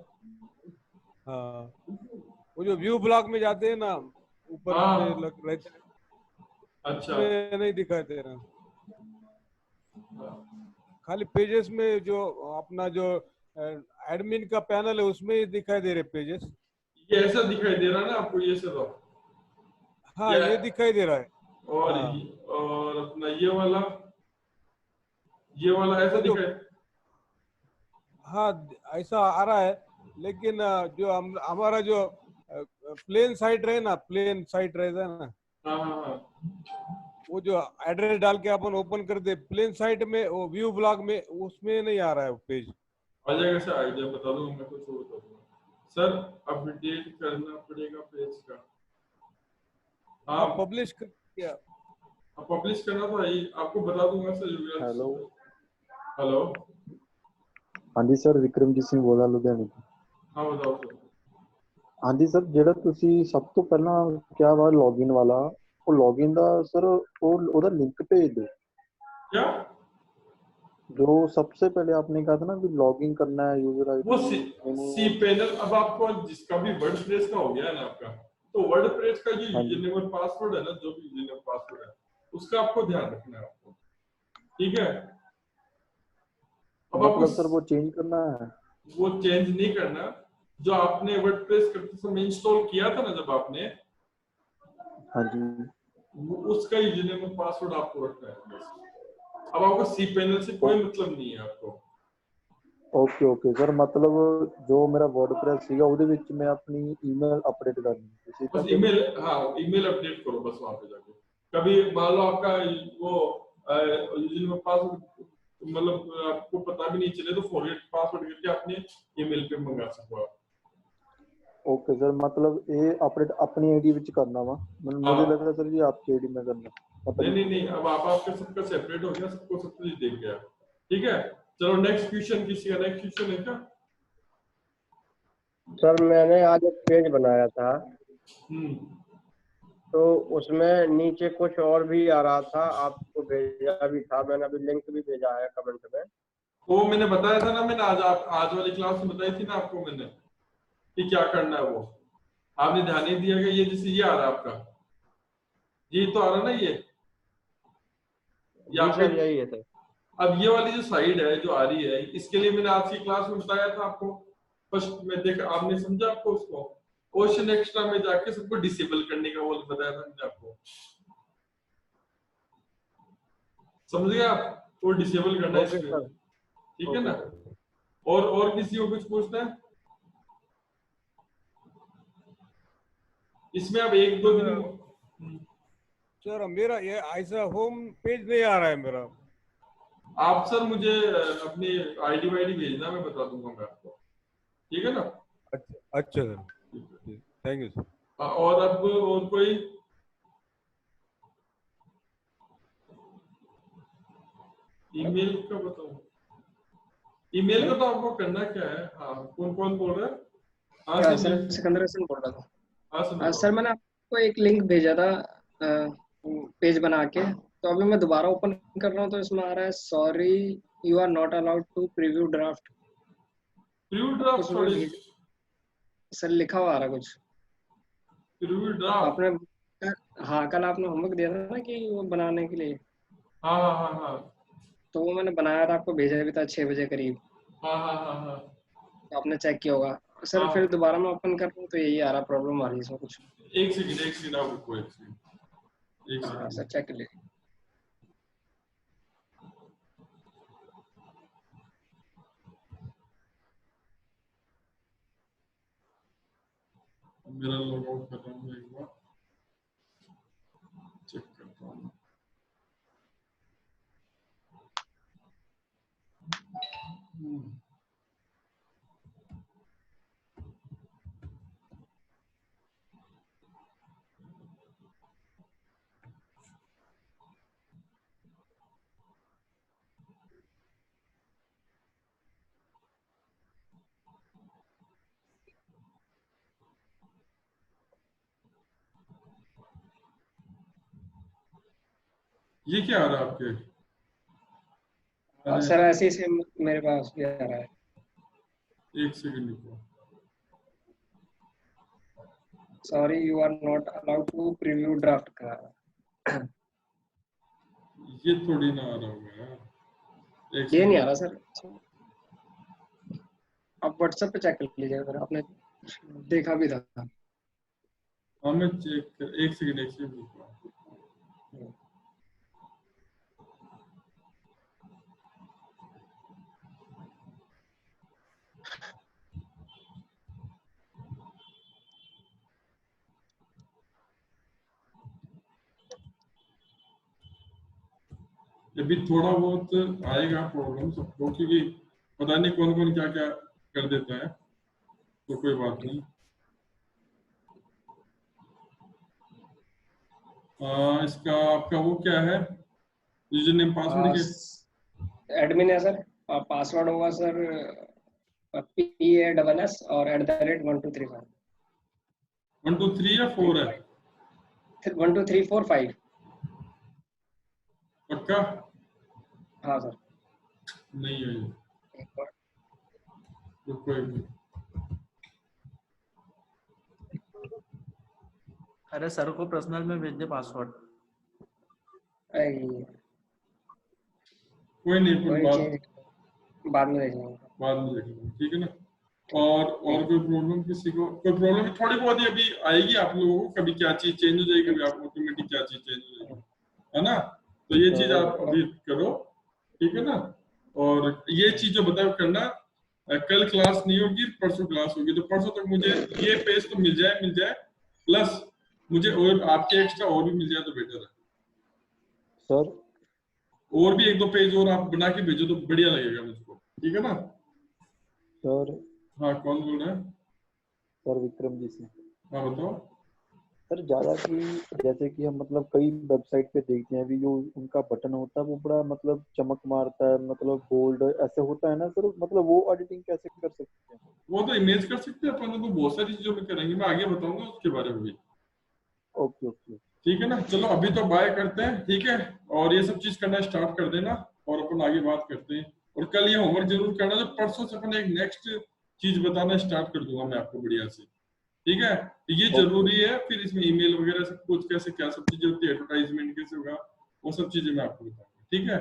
हाँ, वो जो व्यू ब्लॉग में जाते हैं ना, ऊपर पे हाँ, लग रहते हैं, अच्छा। उसमें नहीं दिखाई दे रहा। खाली पेजेस में जो अपना जो एडमिन का पैनल है उसमें ही दिखाई दे रहे पेजेस। ये ऐसा दिखाई दे रहा है ना आपको, ये सब? हाँ, या ये दिखाई दे रहा है। और हाँ, और अपना ये वाला ऐसा वो जो, दिखाई? हाँ, ऐसा आ रहा है। लेकिन जो हमारा जो प्लेन साइट रहे ना, प्लेन साइट रहता है ना, हाँ हाँ हाँ। वो जो एड्रेस डाल के अपन ओपन कर दे प्लेन साइट में, वो व्यू ब्लॉग में उसमें नहीं आ रहा है वो पेज। आ जाएगा सर, आइडिया बता दूंगा मैं, कुछ और बता दूंगा सर। अपडेट करना पड़ेगा पेज का। हाँ, आप पब्लिश किया? अब पब्लिश करना तो है ही, आपको बता दूंगा सर। हेलो। हेलो। हाँ जी सर, विक्रमजीत सिंह बोला लुधियाने ਤੋਂ। हाँ बताओ सर। हाँ जी सर, ਜਿਹੜਾ ਤੁਸੀਂ ਸਭ ਤੋਂ ਪਹਿਲਾਂ ਕਿਹਾ ਵਾ ਲੌਗਇਨ ਵਾਲਾ, ਉਹ ਲੌਗਇਨ ਦਾ ਸਰ ਉਹਦਾ ਲਿੰਕ ਭੇਜ ਦਿਓ। क्या? जो सबसे पहले आपने कहा था ना कि लॉगिन करना है यूजर वो आईडी। सी पैनल, अब आपको जिसका भी वर्डप्रेस का हो गया है ना आपका, तो वर्डप्रेस का जो हाँ जी। यूजरनेम और पासवर्ड है ना, जो भी यूजरनेम पासवर्ड है, उसका आपको ध्यान रखना है आपको, ठीक है। अब आपको मतलब सर वो चेंज करना है? वो चेंज नहीं करना, जो आपने वर्डप्रेस करते समय इंस्टॉल किया था ना जब आपने, हाँ जी। वो उसका यूजरनेम और पासवर्ड आपको रखना है बस। अब आपको सी पैनल से कोई मतलब नहीं है आपको। ਓਕੇ ਓਕੇ ਸਰ, ਮਤਲਬ ਜੋ ਮੇਰਾ ਵਰਡਪ੍ਰੈਸ ਸੀਗਾ ਉਹਦੇ ਵਿੱਚ ਮੈਂ ਆਪਣੀ ईमेल अपडेट करनी है, इसी बस तरह से। ईमेल, हाँ ईमेल अपडेट करो बस वहां पे जाके। कभी मान लो आपका वो यूजर में पासवर्ड मतलब आपको पता भी नहीं चले तो फॉरगेट पासवर्ड करके अपने ईमेल पे मंगा सको आप। ओके सर, मतलब ये अपडेट अपनी आईडी ਵਿੱਚ करना वा, मुझे हाँ। लग रहा है सर ये आपकी आईडी में करना, पता नहीं नहीं। नहीं नहीं, अब आप आपका सबका सेपरेट हो गया, सबको सब कुछ देख गया। ठीक है, चलो नेक्स्ट क्वेश्चन, किसी का नेक्स्ट क्वेश्चन है क्या? सर मैंने आज एक पेज बनाया था, तो उसमें नीचे कुछ और भी आ रहा था, आपको भेजा भी था, मैंने अभी लिंक भी भेजा है कमेंट में। वो मैंने बताया था ना, मैंने आज वाली क्लास में बताई थी ना आपको मैंने कि क्या करना है। वो आपने ध्यान नहीं दिया कि ये जैसे ये आ रहा है आपका, ये तो आ रहा ना ये सर यही है सर। अब ये वाली जो साइड है जो आ रही है, इसके लिए मैंने आज की क्लास में बताया था आपको, फर्स्ट में देखा आपने, समझा आपको उसको क्वेश्चन एक्स्ट्रा में जाके सबको डिसेबल करने का वो बताया था मैंने आपको, समझ गए आप? वो डिसेबल करना है इसमें, ठीक है ना? और किसी को कुछ पूछना है इसमें? अब एक दो दिन सर मेरा ये ऐसा होम पेज नहीं आ रहा है मेरा। आप सर मुझे अपनी आईडी वाईडी भेजना, मैं बता दूंगा मैं आपको, ठीक है ना? अच्छा सर, थैंक यू सर। और अब और कोई ईमेल का बताऊं? ईमेल का तो आपको करना क्या है? हाँ, कौन कौन बोल रहा है? हाँ सर सिकंदर हसन बोल रहा था। हाँ सर मैंने आपको एक लिंक भेजा था पेज बना के, तो अभी मैं दोबारा ओपन कर रहा हूँ तो इसमें आ रहा है sorry you are not allowed to preview draft. Preview draft sir लिखा हुआ आ रहा कुछ प्रीव्यू ड्राफ्ट आपने, हाँ कल आपने होमवर्क दिया था ना कि वो बनाने के लिए। हाँ हाँ हाँ हाँ, तो वो मैंने बनाया था, आपको भेजा भी था 6 बजे करीब। हाँ हाँ हाँ हाँ, तो आपने चेक किया होगा सर। हाँ। फिर दोबारा मैं ओपन कर रहा हूँ तो यही आ रहा, प्रॉब्लम आ रही है इसमें कुछ। एक सेकंड आप रुको, एक सेकंड। हाँ सर चेक कर लीजिए। मेरा लॉग आउट कर रहा हूँ एक बार, चेक करता हूँ। ये क्या आ रहा है आपके? सर ऐसे ही से मेरे पास भी आ रहा है। एक सेकंड रुको। Sorry you are not allowed to preview draft का। ये थोड़ी ना आ रहा होगा यार, ये नहीं आ रहा सर। आप व्हाट्सएप पे चेक कर लीजिएगा सर, आपने देखा भी था। हाँ मैं चेक कर, एक सेकंड रुको। अभी थोड़ा बहुत आएगा प्रॉब्लम सबको, क्योंकि पता नहीं कौन कौन क्या क्या कर देता है, तो कोई बात नहीं। इसका आपका वो क्या है, यूजर नेम पासवर्ड के? एडमिन है सर, पासवर्ड होगा सर PASS और @1234। 1 2 3 या 4 है? 1 2 3 4 5। पक्का? हाँ सर। नहीं है ये, रुको एक मिनट। अरे सर को पर्सनल में भेज दे पासवर्ड। कोई नहीं, बाद में देख लेंगे, बाद में देख लेंगे, ठीक है ना? और कोई प्रॉब्लम किसी को? कोई प्रॉब्लम थोड़ी बहुत ही अभी आएगी आप लोगों को, कभी क्या चीज चेंज हो जाएगी, कभी आप ऑटोमेटिक क्या चीज चेंज हो जाएगी, है ना? तो ये चीज आप अभी करो, ठीक है ना? और ये चीज जो बताओ करना, कल क्लास नहीं होगी, परसों क्लास होगी, तो परसों तक मुझे ये पेज तो मिल जाए प्लस मुझे और आपके एक्स्ट्रा और भी मिल जाए तो बेटर है सर। और भी 1-2 पेज और आप बना के भेजो तो बढ़िया लगेगा मुझको, ठीक है ना? सर हाँ, कौन बोल रहा है? सर विक्रम जी से। हाँ बताओ। सर ज्यादा कि जैसे कि हम मतलब कई वेबसाइट पे देखते हैं अभी जो उनका बटन होता है वो बड़ा मतलब चमक मारता है, मतलब बोल्ड ऐसे होता है ना सर, मतलब वो एडिटिंग कैसे कर सकते हैं? वो तो इमेज कर सकते हैं अपन, तो बहुत सारी चीजों में करेंगे, मैं आगे बताऊंगा उसके बारे में भी, ओके ओके। ठीक है ना? चलो अभी तो बाय करते हैं, ठीक है? और ये सब चीज करना स्टार्ट कर देना और अपन आगे बात करते हैं। और कल ये होमवर्क जरूर करना, तो परसों से अपन एक नेक्स्ट चीज बताना स्टार्ट कर दूंगा मैं आपको बढ़िया से, ठीक है? ये जरूरी है, फिर इसमें ईमेल वगैरह सब कुछ कैसे क्या सब चीजें होती है, एडवर्टाइजमेंट कैसे होगा, वो सब चीजें मैं आपको बताऊंगा, ठीक है?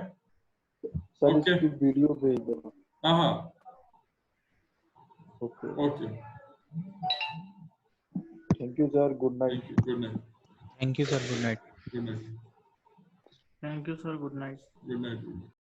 सर ओके, इसकी वीडियो भेज देना। हाँ हाँ, okay. Okay, thank you sir, good night. Thank you, good night, thank you sir, good night. Good night, thank you sir, good night. Good night.